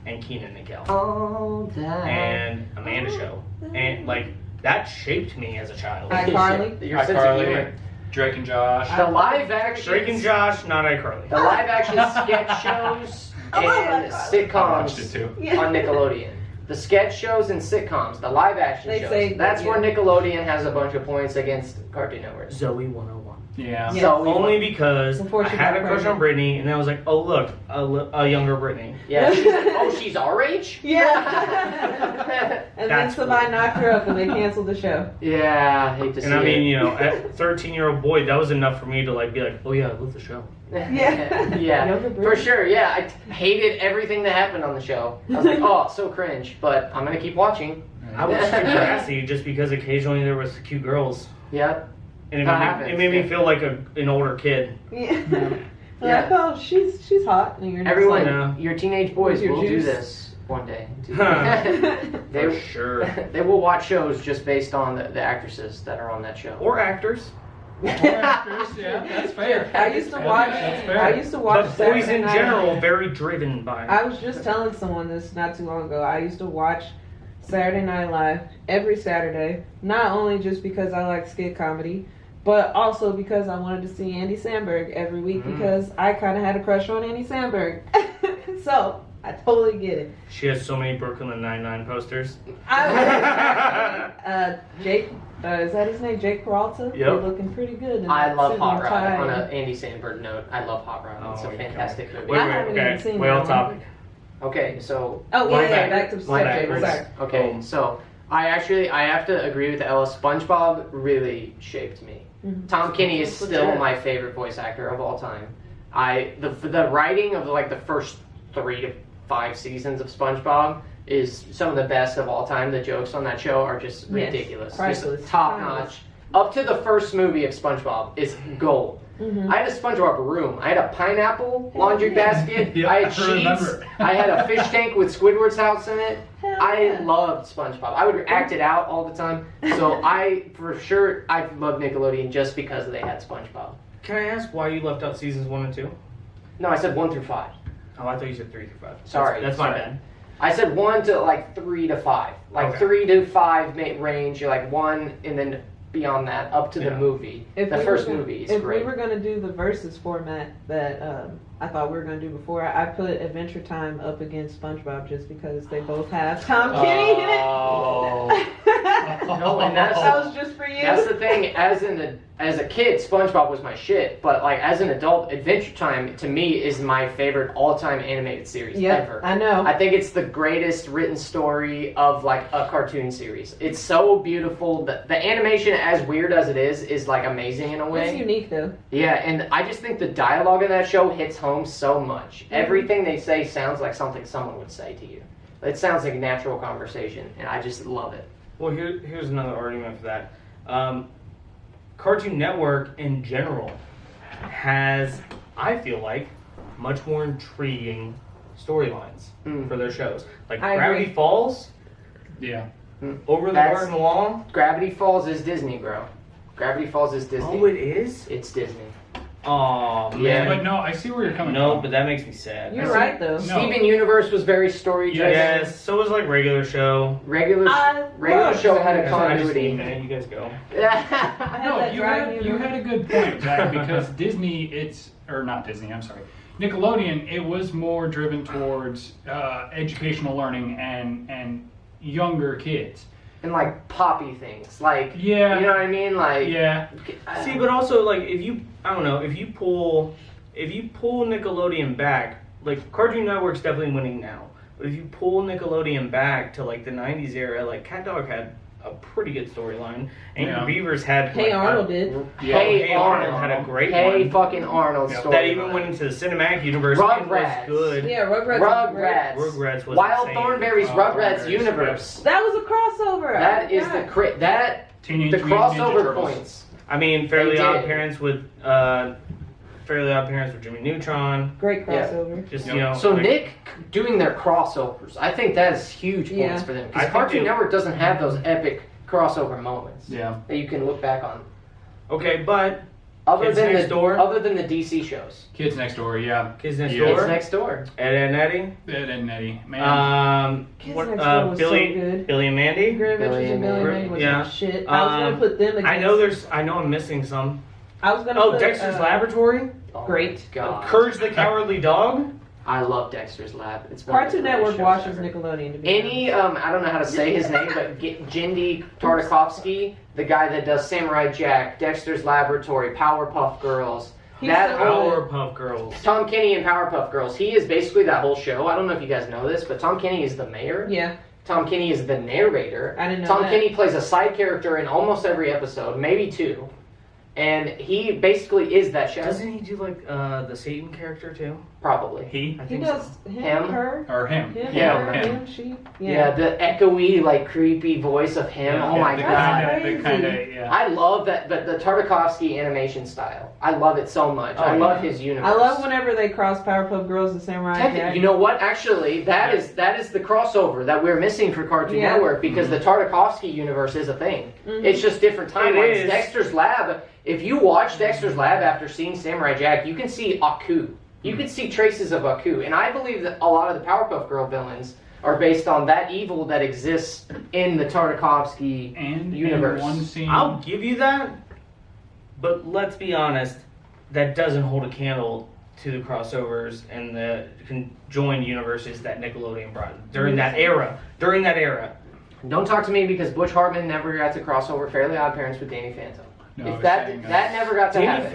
and Keenan and Kel, All that. and Amanda Show, and like that shaped me as a child. iCarly. Your sense of humor. iCarly, Drake and Josh. The live action. Drake and Josh, not iCarly. The live action sketch shows I love and iCarly. I watched it sitcoms too. Yeah. on Nickelodeon. The sketch shows and sitcoms, the live action They shows. say That's that, where yeah. Nickelodeon has a bunch of points against Cartoon Network. Zoe 101. Yeah. Yeah. So Only because Before I she had got a crush on pregnant. Brittany, and I was like, oh look, a younger Brittany. Yeah. She's our age? Yeah. And then That's somebody cool. knocked her up and they canceled the show. Yeah, I hate to see And I mean, it. you know, at 13-year-old boy, that was enough for me to like be like, oh yeah, I love the show. Yeah. Yeah, Younger for Brittany. sure. Yeah, I hated everything that happened on the show. I was like, oh, so cringe, but I'm gonna keep watching. I was Degrassi just because occasionally there was cute girls, Yeah. and That it happens, made me yeah. feel like an older kid. Yeah. Yeah. Like, oh, she's hot. And you're just Everyone, Yeah. your teenage boys With your will do juice. this one day. For they, sure. they will watch shows just based on the actresses that are on that show. Or actors. Actors, yeah, that's fair. I used to watch. That's fair. I used to watch. But boys Saturday in Night- general, very driven by. I was just telling someone this not too long ago. I used to watch Saturday Night Live every Saturday, not only just because I like skit comedy, but also because I wanted to see Andy Samberg every week because I kind of had a crush on Andy Samberg. So I totally get it. She has so many Brooklyn Nine-Nine posters. Jake, is that his name? Jake Peralta? Yep. They're looking pretty good. in I that love suit Hot and Rod. tie. On an Andy Samberg note, I love Hot Rod. It's a Oh, fantastic movie. Wait, I haven't even okay. seen Way that off one. topic. Okay, so Oh, my yeah, favorite- back to my subject. favorites. Sorry. Okay, Oh. so I have to agree with Ella. SpongeBob really shaped me. Mhm. Tom Kenny is That's still legit. my favorite voice actor of all time. The writing of like the first 3 to 5 seasons of SpongeBob is some of the best of all time. The jokes on that show are just Yes, ridiculous, priceless. just top Priceless. notch. Up to the first movie of SpongeBob is gold. Mhm. I had a SpongeBob room. I had a pineapple laundry Yeah. basket. Yeah, I had I sheets. remember. I had a fish tank with Squidward's house in it. Hell I yeah. loved SpongeBob. I would act it out all the time. So I love Nickelodeon just because they had SpongeBob. Can I ask why you left out seasons 1 and 2? No, I said 1 through 5. Oh, I thought you said 3 through 5. Sorry, That's my sorry. bad. I said 1 to like 3 to 5. Like Okay. 3 to 5 range. You're like 1 and then beyond that up to the Yeah. movie. If The we first were gonna- movie is if great. we were going to do the versus format that I thought we were going to do before, I put Adventure Time up against SpongeBob just because they both have Tom Kenny in it. Oh. No, and that's- that was just for you. That's the thing. As a kid, SpongeBob was my shit. But like as an adult, Adventure Time to me is my favorite all-time animated series Yep, ever. I know. I think it's the greatest written story of like a cartoon series. It's so beautiful. The animation, as weird as it is like amazing in a way. It's unique though. Yeah, and I just think the dialogue in that show hits home so much. Mm-hmm. Everything they say sounds like something someone would say to you. It sounds like natural conversation, and I just love it. Well, here's another argument for that. Cartoon Network in general has, I feel like, much more intriguing storylines Mm. for their shows. Like I Gravity agree. Falls, Yeah. Over the That's- Garden Wall. Gravity Falls is Disney, bro. Gravity Falls is Disney. Oh, it is? It's Disney. Oh, Yeah. man. But no, I see where you're coming No, from. but that makes me sad. You're right though. No. Steven Universe was very story driven. Yes, so was like regular show. Regular love show had a regular I just continuity. need that. You guys go. No, that you driving had, you you had a good point, Zach, because Disney, or not Disney, I'm sorry. Nickelodeon, it was more driven towards educational learning and younger kids. And like poppy things. Like, Yeah. you know what I mean? Like, Yeah. See, but also like if you pull Nickelodeon back, like Cartoon Network's definitely winning now. But if you pull Nickelodeon back to like the 90's era, like Cat Dog had a pretty good storyline. Angry Yeah. Beavers had Hey like, Arnold did. Yeah. Hey Arnold had a great Hey one. fucking Arnold Yeah. story. That even went into the cinematic universe. It Rugrats. was good. Yeah, Rugrats. was great. Rugrats was Wild insane. Thornberry's Oh, Rugrats Thornberry's, universe. That was a crossover. That is Yeah. Teenage the Mutant Ninja crossover Turtles. points. I mean, They Fairly did. Odd Parents with Jimmy Neutron. Great Yeah. crossover. Just Yep. you know. So like- Nick doing their crossovers, I think that is huge points Yeah. for them. I Because think Cartoon they- Network doesn't have those epic crossover moments Yeah. that you can look back on. Okay, but Other Kids than Next the Door? other than the DC shows. Kids Next Door, yeah. Kids Next Yeah. Door. Kids Next Door. Ed, Ed and Eddie. Ed and Eddie. Man. Kids Next Door was Billy, so good. Billy and Mandy. Great Adventures of Billy and Mandy was Yeah. my shit. I was gonna put them against. I know I'm missing some. I was gonna Oh, put, Dexter's Laboratory. Oh Great. my God. Courage the Cowardly Dog. I love Dexter's Lab. It's one of the Cartoon greatest Network shows watches ever. Nickelodeon to be Any, I don't know how to say his name, but Jindy Tartakovsky, the guy that does Samurai Jack, Dexter's Laboratory, Powerpuff Girls, He's that so whole Powerpuff Girls. Tom Kenny and Powerpuff Girls. He is basically that whole show. I don't know if you guys know this, but Tom Kenny is the mayor. Yeah, Tom Kenny is the narrator. I didn't know Tom that. Kenny plays a side character in almost every episode, maybe two, and he basically is that show. Doesn't he do like the Satan character too? Probably. He? I he think does so. him, Him? her, Or him. him, Yeah, her, him. him, she. Yeah, the echoey, like creepy voice of him. Yeah, Oh my the god. crazy. The kind of, yeah. I love that, but the Tartakovsky animation style. I love it so much. Oh, I yeah. love his universe. I love whenever they cross Powerpuff Girls and Samurai Jack. You know what? Actually, that is the crossover that we're missing for Cartoon Yeah. Network because the Tartakovsky universe is a thing. Mhm. It's just different timelines. is. Dexter's Lab. If you watch Dexter's Lab after seeing Samurai Jack, you can see Aku. You can see traces of Aku, and I believe that a lot of the Powerpuff Girl villains are based on that evil that exists in the Tartakovsky And universe. in one scene, I'll give you that, but let's be honest, that doesn't hold a candle to the crossovers and the conjoined universes that Nickelodeon brought during that era. During that era. Don't talk to me because Butch Hartman never got to cross over Fairly Odd Parents with Danny Phantom. No, I if was that saying, that never got to happen.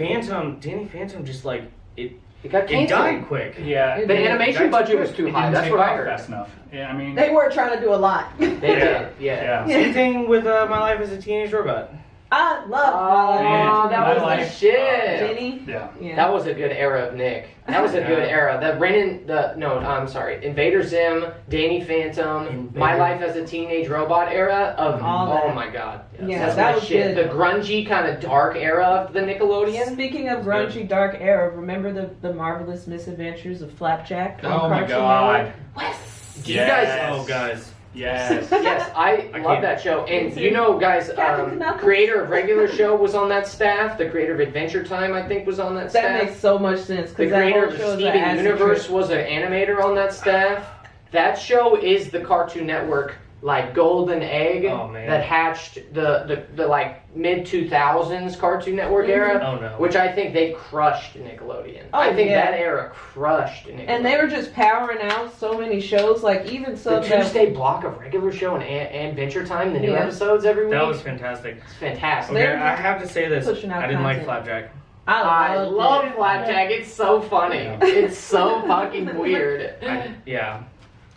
Danny Phantom just like it It got it canceled. died quick. yeah. The animation budget was too It high. didn't That's take what I off heard. fast enough. Yeah, I mean, They were trying to do a lot. They did. Yeah. yeah. Same thing with My Life as a Teenage Robot. I love Oh, Man, that my was the life- shit. Jenny. Yeah. Yeah. That was a good era of Nick. That was a good era. I'm sorry. Invader Zim, Danny Phantom, Invader. My Life as a Teenage Robot era of All oh that. my god. Yeah, That's that my was shit. good. The grungy kind of dark era of the Nickelodeon. Speaking of grungy dark era, remember the marvelous misadventures of Flapjack? on Oh my Cartoon god. Network? Do you guys? Yes. Oh guys. Yes. Yes, I I love can't- that show. And you know, guys, Captain Knuckles. creator of regular show was on that staff. The creator of Adventure Time, I think, was on that staff. That makes so much sense The because that creator whole of show is an Steven acid Universe trip. was an animator on that staff. That show is the Cartoon Network like golden egg Oh, man. that hatched the like mid 2000s Cartoon Network era, Oh no. which I think they crushed Nickelodeon. Oh, I think yeah. that era crushed Nickelodeon. And they were just powering out so many shows, like even the some that Tuesday block of regular show and Adventure Time, the new Yeah. episodes every week. That was fantastic. It's fantastic. They're Okay, I have to say this. pushing out I didn't like content. Flapjack. I loved love it. Flapjack. It's so funny. Yeah. It's so fucking weird. Yeah.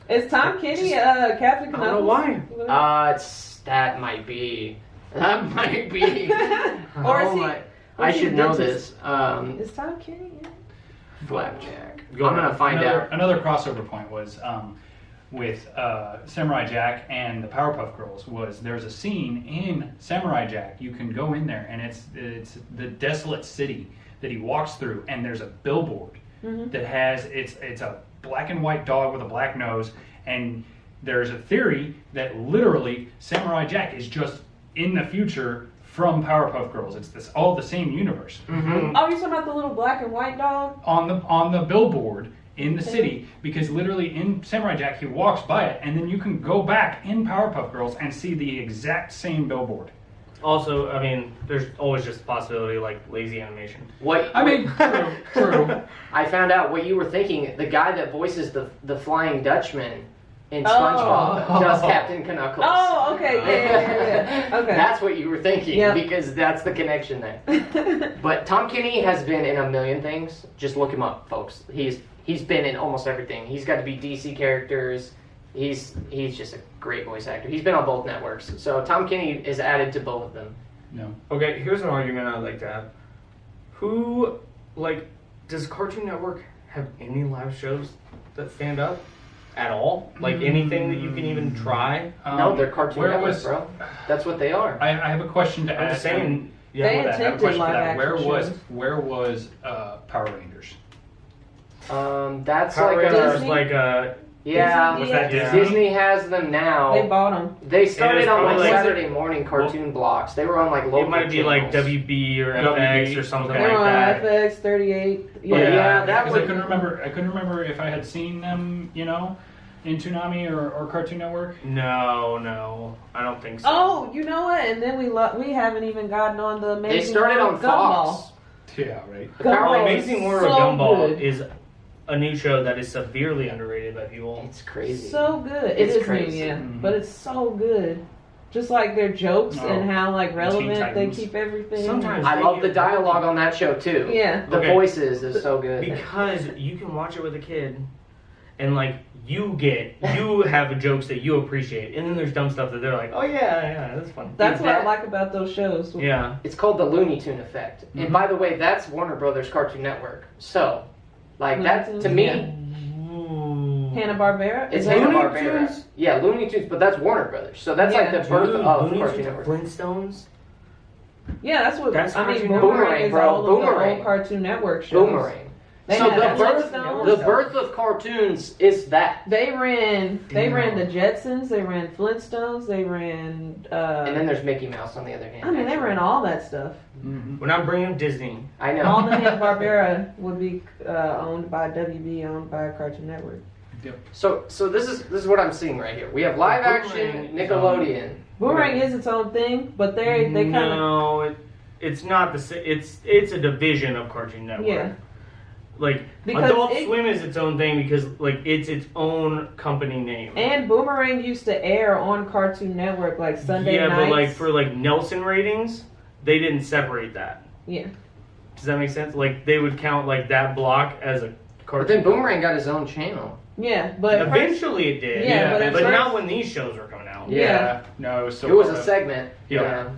Is Tom Kenny Captain I don't know Knuckles? why. That might be. That might be. Or is Oh he- my- or I is he should know dentist? this. Is Tom Kenny in it? Flapjack. Go I'm gonna ahead. find out. Another crossover point was with Samurai Jack and the Powerpuff Girls was there's a scene in Samurai Jack. You can go in there and it's the desolate city that he walks through, and there's a billboard Mhm. that has it's a black and white dog with a black nose, and there's a theory that literally Samurai Jack is just in the future from Powerpuff Girls. It's all the same universe. Mm-hmm. Oh, you talking about the little black and white dog? On the billboard in the city, because literally in Samurai Jack he walks by it, and then you can go back in Powerpuff Girls and see the exact same billboard. Also, I mean, there's always just a possibility like lazy animation. True. I found out what you were thinking. The guy that voices the Flying Dutchman in Oh. SpongeBob does Captain Knuckles. Oh, okay, yeah. Okay. That's what you were thinking, Yep. because that's the connection there. But Tom Kenny has been in a million things. Just look him up, folks. He's been in almost everything. He's got to be DC characters. He's just a great voice actor. He's been on both networks. So Tom Kenny is added to both of them. No. Okay, here's an argument I'd like to have. Who, like, does Cartoon Network have any live shows that stand up at all? Like anything that you can even try? No, they're Cartoon where Network, was- bro. That's what they are. I have a question to I'm ask. just saying. They Yeah, I have a attempted question for live that. action Where shows. was Power Rangers? That's Power like Rangers, Disney? like yeah. Disney was that Yeah. Disney? Disney has them now. They bought them. They started on like probably like- Saturday morning cartoon blocks. They were on like local It might be like channels. WB or WB, FX or something okay. They were like on that. FX 38. Yeah, that Because would. I couldn't remember if I had seen them, in Toonami or Cartoon Network. No, I don't think so. Oh, you know what? And then we haven't even gotten on the Amazing They started World on of Gumball. Fox. Yeah, right. The Power Gumball Rangers. Amazing World of so Gumball good. is a new show that is severely underrated by people. It's crazy. So good. It's It is crazy. new, yeah, Mhm. but it's so good. Just like their jokes Oh, and how like Teen relevant they Titans. keep everything. Sometimes I they love the get- dialogue on that show too. Yeah. The Okay. voices is so good. Because you can watch it with a kid, and like you have jokes that you appreciate, and then there's dumb stuff that they're like, oh yeah, that's fun. That's what I that- like about those shows. Yeah. It's called the Looney Tune effect. And Mhm. by the way, that's Warner Brothers Cartoon Network. So, like Looney that Tunes, to me, yeah. Ooh. Hanna-Barbera? it's Is that- Looney Hanna-Barbera. Tunes? Yeah, Looney Tunes, but that's Warner Brothers. So that's like Yeah. the birth Dude, of Looney Cartoon Tunes, Network. Flintstones. Yeah, that's what That's I mean. Cartoon Boomerang Network. is Bro, all of the Boomerang. old Cartoon Network shows. Boomerang. They So had the Flintstones. the birth of cartoons is that. They ran Damn. the Jetsons. They ran Flintstones. They ran. And then there's Mickey Mouse on the other hand. I mean, they ran all that stuff. Mm-hmm. We're not bringing up Disney. I know. All the Hanna-Barbera would be owned by WB, owned by Cartoon Network. So this is what I'm seeing right here. We have live action Boomerang, Nickelodeon. Boomerang is its own thing, but they kind of No, it's not the same. It's a division of Cartoon Network. yeah. Like Because Adult it- Swim is its own thing because like it's its own company name. And Boomerang used to air on Cartoon Network like Sunday yeah, nights. but like for like Nelson ratings, they didn't separate that. Yeah. Does that make sense? Like they would count like that block as a But cartoon. then Boomerang got his own channel. Yeah, but first, Eventually it did. Yeah, but but, at first- not when these shows were coming out. Yeah. No, it was still It was part a of- segment. Yeah. Yeah.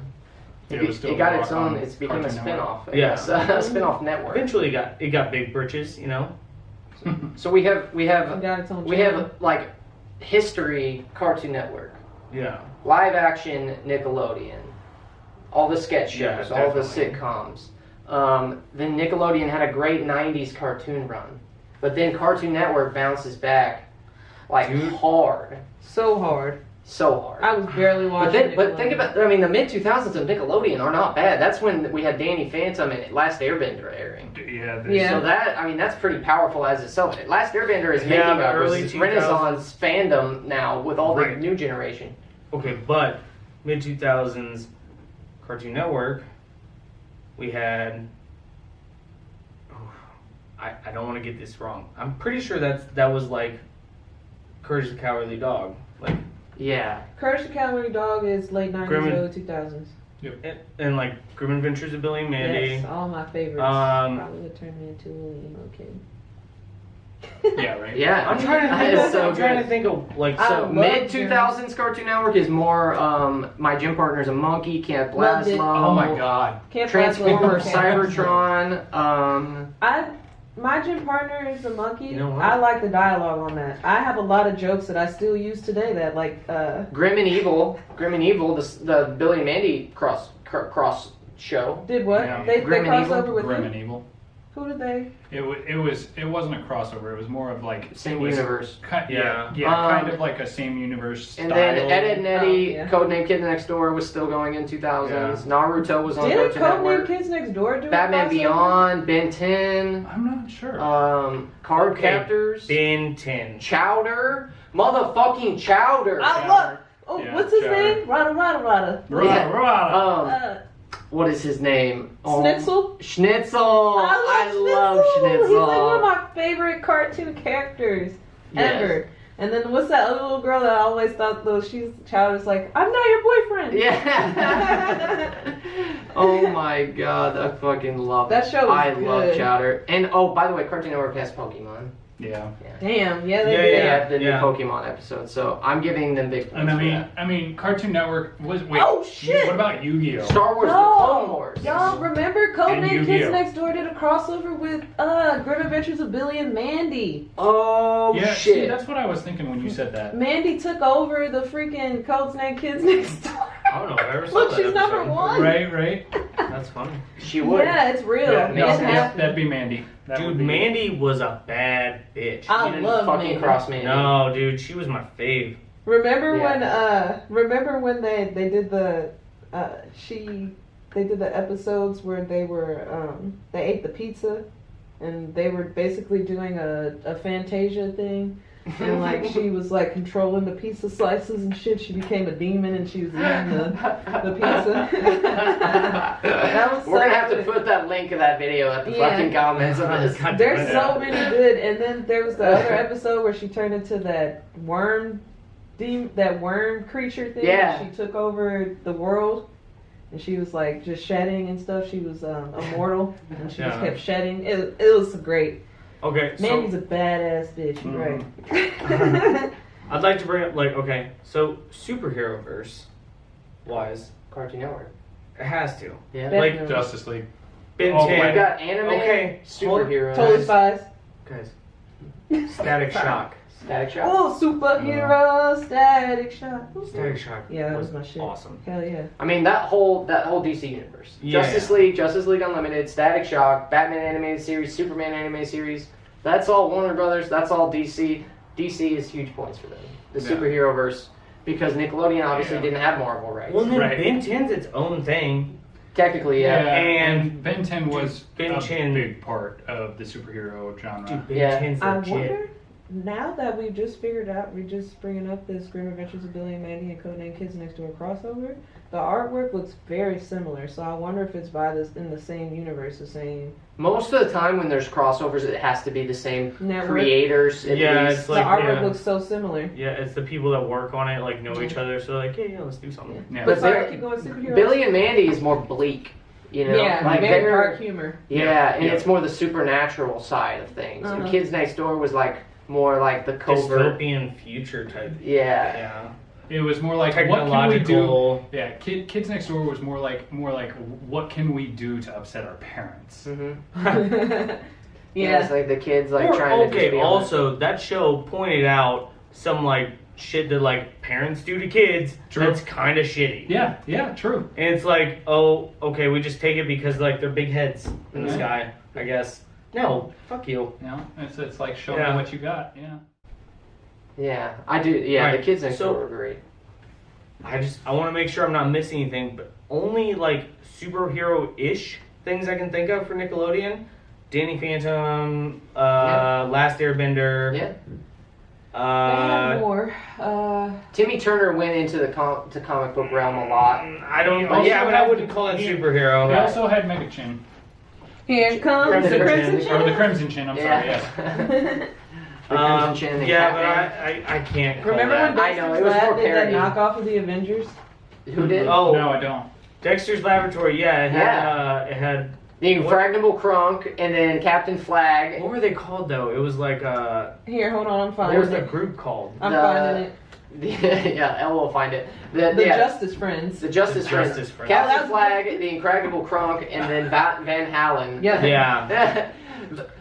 It was still It got Rock its own. on It's become a Cartoon Network. spin-off. I Yeah. guess. A spin-off network. Eventually it got big britches, you know. So we have it got its own we channel. have like history Cartoon Network, Yeah. live action Nickelodeon, all the sketch Yeah, shows, all the definitely. sitcoms. Then Nickelodeon had a great '90s cartoon run, but then Cartoon Network bounces back like Dude. hard, so hard. so hard. I was barely But watching. but think about, I mean, the mid 2000s of Nickelodeon are not bad. That's when we had Danny Phantom and Last Airbender airing. Yeah. Yeah. So that, I mean, that's pretty powerful as itself. Last Airbender is Yeah, making but a early renaissance fandom now with all the Right. new generation. Okay, but mid 2000s Cartoon Network, we had. I don't want to get this wrong. I'm pretty sure that was like Courage the Cowardly Dog, like Yeah. Courage the Cowardly Dog is late 90s, Grimmett. early 2000s. and like Grim Adventures of Billy and Mandy. Yes, all my favorites. Um, Probably would turn me into a little emo kid. Yeah, right. Yeah. I'm trying to That think. is so I'm trying to good. think of like I So love mid 2000s Cartoon Network is more My Gym Partner's a Monkey, Camp Loved it. Laszlo, Oh my God. Camp Transformers, Laszlo. Cybertron. My gym partner is a monkey. You know what? I like the dialogue on that. I have a lot of jokes that I still use today that like Grim and Evil, the Billy and Mandy cross show. did what? Yeah. They Grim and cross Evil. over with Grim who? and Evil. Who did they? It wasn't a crossover. It was more of like Same it was universe. Yeah. kind of like a same universe style. And then Ed, Ed and Eddie, Oh, yeah. Codename Kids Next Door was still going in 2000s. Yeah. Naruto was on Did Cartoon Codename Network. Kids Next Door do a Batman crossover? Beyond, Ben 10, I'm not sure. Card Okay, Captors, Ben 10. Chowder, motherfucking Chowder. I love. Oh, Yeah, what's his Chowder. name? Rada. Yeah. What is his name? Schnitzel? Schnitzel. I love Schnitzel. He's like one of my favorite cartoon characters ever. And then what's that other little girl that I always thought though she's Chowder's like, I'm not your boyfriend. Yeah. Oh my god, I fucking love That it. show was I love good. Chowder. And oh, by the way, Cartoon Network has Pokemon. Yeah. Damn, yeah, they Yeah, did. They have the new yeah. Pokemon episode, so I'm giving them big points And for that. I mean, Cartoon Network was. Wait, Oh, shit! What about Yu-Gi-Oh? Star Wars: The Clone Wars. Y'all remember And Codename Yu-Gi-Oh. Kids Next Door did a crossover with Grim Adventures of Billy and Mandy. Oh Yeah, shit! see, that's what I was thinking when you said that. Mandy took over the freaking Codename Kids Next Door. I don't know. I ever saw Look, that she's episode. number one. Right. That's funny. She would. Yeah, it's real. Yeah, It no, happened. that'd be Mandy. That would Dude, be- Mandy was a bad bitch. I You didn't love fucking Mandy. cross Mandy. No, dude, she was my fave. Remember Yeah. when they did the they did the episodes where they were they ate the pizza and they were basically doing a Fantasia thing and like she was like controlling the pizza slices and shit. She became a demon and she was eating the pizza. That was We're so gonna have to good. put that link of that video at the Yeah. fucking comments of this. God damn There's it. so many good, and then there was the other episode where she turned into that worm creature thing. Yeah. She took over the world, and she was like just shedding and stuff. She was immortal, and she just Yeah. kept shedding. It was great. Okay, Mandy's so a badass bitch. You're right. I'd like to bring up, like, okay, so superhero verse wise, Cartoon Network. it has to. Yeah. Like- Justice League. Ben Oh, 10. We've got anime, Okay, superheroes, Totally Spies. Guys, Static Shock. Static Shock. Oh, superhero, Static Shock. Static Shock. Yeah, that was my shit. Awesome. Hell yeah. I mean that whole DC universe. Yeah. Justice League Unlimited, Static Shock, Batman animated series, Superman animated series. That's all Warner Brothers. That's all DC. DC is huge points for them. The Yeah. superhero verse, because Nickelodeon obviously Yeah. didn't have Marvel rights. Well, then Right. Ben 10's its own thing. Technically, yeah. And- Ben 10 was Ben a 10 big part of the superhero genre. Dude, Ben Yeah. 10's I legit. wonder, now that we've just figured out, we're just bringing up this Grim Adventures of Billy and Mandy and Codename Kids Next Door crossover, the artwork looks very similar, so I wonder if it's in the same universe, the same Most of the time when there's crossovers, it has to be the same network. creators. At Yeah, least. it's The like, artwork yeah. looks so similar. Yeah, it's the people that work on it, like, know each other, so like, yeah, let's do something. Yeah. But Sorry, they're- keep going, superheroes. Billy and Mandy is more bleak. You know, yeah, like very they're dark humor. yeah, and Yeah. it's more the supernatural side of things. And Uh-huh. Kids Next Door was like more like the covert. Dystopian future type. Yeah. Yeah. It was more like, what can we do? Technological. Yeah, Kids Next Door was more like, what can we do to upset our parents? Mm-hmm. Yeah. It's like the kids like Or, trying to okay, just be on also, that show pointed out some, like, shit that, like, parents do to kids True. that's kind of shitty. Yeah, true. And it's like, oh, okay, we just take it because, like, they're big heads in the Mhm. sky, I guess. No, fuck you. You know, it's like show Yeah. me what you got. Yeah. Yeah, I do. Yeah, Right, the Kids Next so- Door were great. I want to make sure I'm not missing anything, but only, like, superhero-ish things I can think of for Nickelodeon. Danny Phantom, Last Airbender. Yeah. They had Uh, more. Timmy Turner went into the comic book realm a lot. I don't. Also Yeah, but I had- wouldn't call it he- superhero. They Right? also had Mega Chin. Here comes Crimson the Chin. Crimson Or the Chin. Crimson Chin, I'm sorry, yes. The Crimson Chin and yeah, but Catman. I can't call Remember when that. I know, Dexter's it was Lab more did that parody. knockoff of the Avengers? Who did? Oh, No, I don't. Dexter's Laboratory. Yeah, it had. The Infragnable Kronk and then Captain Flag. What were they called though? It was like Here, hold on, I'm what finding was the it. group called? I'm The- finding it. Yeah, Elle will find it. The yeah, Justice Friends. the Justice The Friends. Justice Friends. Captain Oh, that was- Flag, the Incredible Kronk, and then Van Halen. Yeah. Yeah.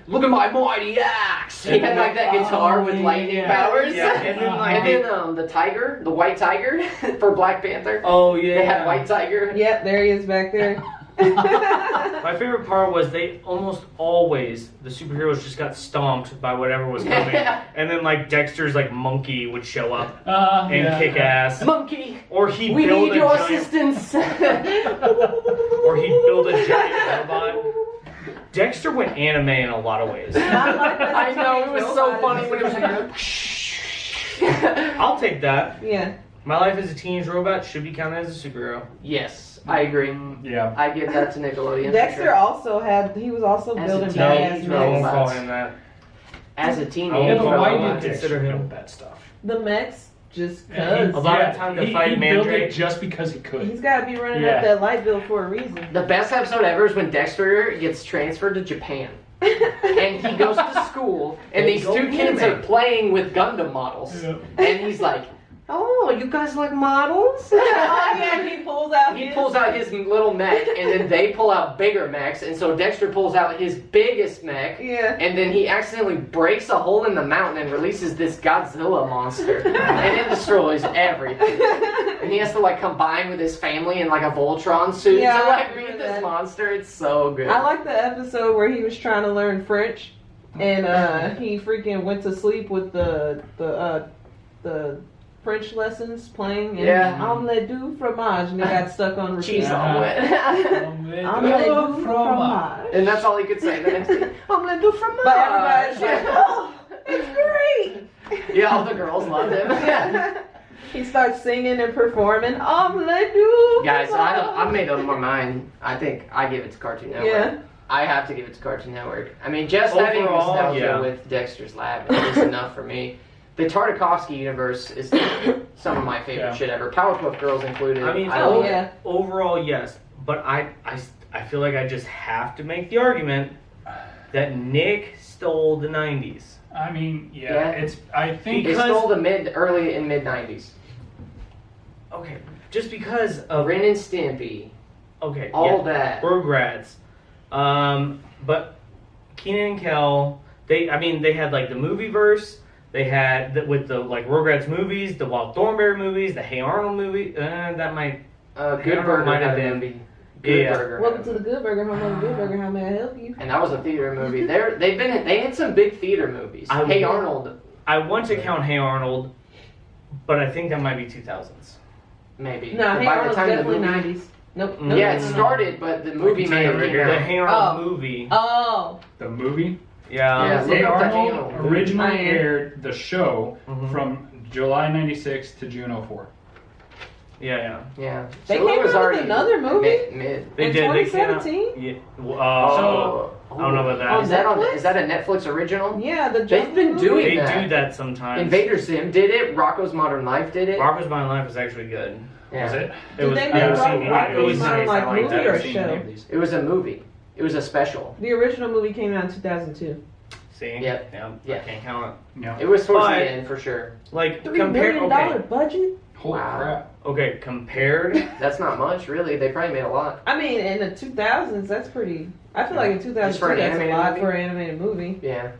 Look at my mighty axe! He had like that guitar with lightning powers. Yeah, and then like And then the tiger, the white tiger for Black Panther. oh yeah. They had White Tiger. Yep, there he is back there. My favorite part was they almost always, the superheroes just got stomped by whatever was coming. Yeah. And then like Dexter's like monkey would show up and Yeah. kick ass. Monkey, Or he'd we build need a your giant, assistance. or he'd build a giant robot. Dexter went anime in a lot of ways. I know, it was so funny when it was like. I'll take that. Yeah. My life as a teenage robot should be counted as a superhero. Yes, I agree. Yeah. I give that to Nickelodeon. for Dexter sure. also he was also As a building teen- badass No, I won't mechs. call him that. As a I teenager. won't Yeah, but call why him did that. Dexter Consider him. build that stuff? The mechs, just Yeah, cause. A lot of time to fight he built Mandrake. it just because he could. He's got to be running Yeah. up that light bill for a reason. The best episode ever is when Dexter gets transferred to Japan. And he goes to school, and They these go two kids anime. are playing with Gundam models. Yeah. And he's like, "Oh, you guys like models?" Oh yeah, he pulls out. He pulls out his little mech, and then they pull out bigger mechs, and so Dexter pulls out his biggest mech, Yeah. and then he accidentally breaks a hole in the mountain and releases this Godzilla monster, and it destroys everything. And he has to like combine with his family in like a Voltron suit Yeah, to I like remember beat this that. monster. It's so good. I like the episode where he was trying to learn French, and he freaking went to sleep with the French lessons playing, and Yeah. omelette du fromage, and they got stuck on repeat. Cheese Yeah. omelet. Omelette du fromage. And that's all he could say the next day. Omelette du fromage. But everybody's like, oh, it's great. Yeah, all the girls loved him. He starts singing and performing omelette du Guys, fromage. I made up my mind. I think I give it to Cartoon Network. Yeah. I have to give it to Cartoon Network. I mean, just having Overall, nostalgia yeah. with Dexter's Lab is enough for me. The Tartakovsky universe is some of my favorite Yeah. shit ever. Powerpuff Girls included. I mean, Oh, love yeah. overall, yes. But I feel like I just have to make the argument that Nick stole the 90s. I mean, yeah, Yeah. it's. I think It stole the early and mid 90s. Okay, just because of Ren and Stimpy, okay, all yeah, that. Rugrats, but Kenan and Kel, they had like the movie verse. They had with the like Rugrats movies, the Wild Thornberry movies, the Hey Arnold movie. That might Good Arnold Burger might have had a been- movie. Good Yeah. Burger. Welcome to the Good Burger Home of the Good Burger. How may I help you? And that was a theater movie. They had some big theater movies. I Hey would- Arnold, I want to count Hey Arnold, but I think that might be 2000s. maybe. No, But Hey by the Arnold's time the definitely movie, 90s. Nope. Mm. nope, yeah, no, it no, no. started, but the movie can may tell have you right came here. The out. Hey Arnold Oh. movie. Oh. the movie. Yeah. Yeah. Hey Look up the Arnold Arnold. originally I am. aired the show Mhm. from July '96 to June '04. Yeah. Yeah. They So it came was out with already another movie? Mid. They In did. They came out. 2017? Yeah. Oh. I don't know about that. On Is that Netflix? is that a Netflix original? Yeah, the They've been movie. doing They that. do that sometimes. Invader Zim did it. Rocco's Modern Life did it. Rocko's Modern Life is actually good. Yeah. Was it? It Did was. they I've make seen Rocko's it. It was Modern nice. Life I liked movie that. or I've seen show? it. It was a movie. It was a special. The original movie came out in 2002. See? Yep. Yeah. Yeah. I can't count it. No. It was towards But- the end for sure. Like $3 compare. million Okay. budget? Holy Wow. crap! Okay. Compared. That's not much, really. They probably made a lot. I mean, in the 2000s, that's pretty. I feel like in 2002, Just for an that's a animated lot movie? for an animated movie. Yeah.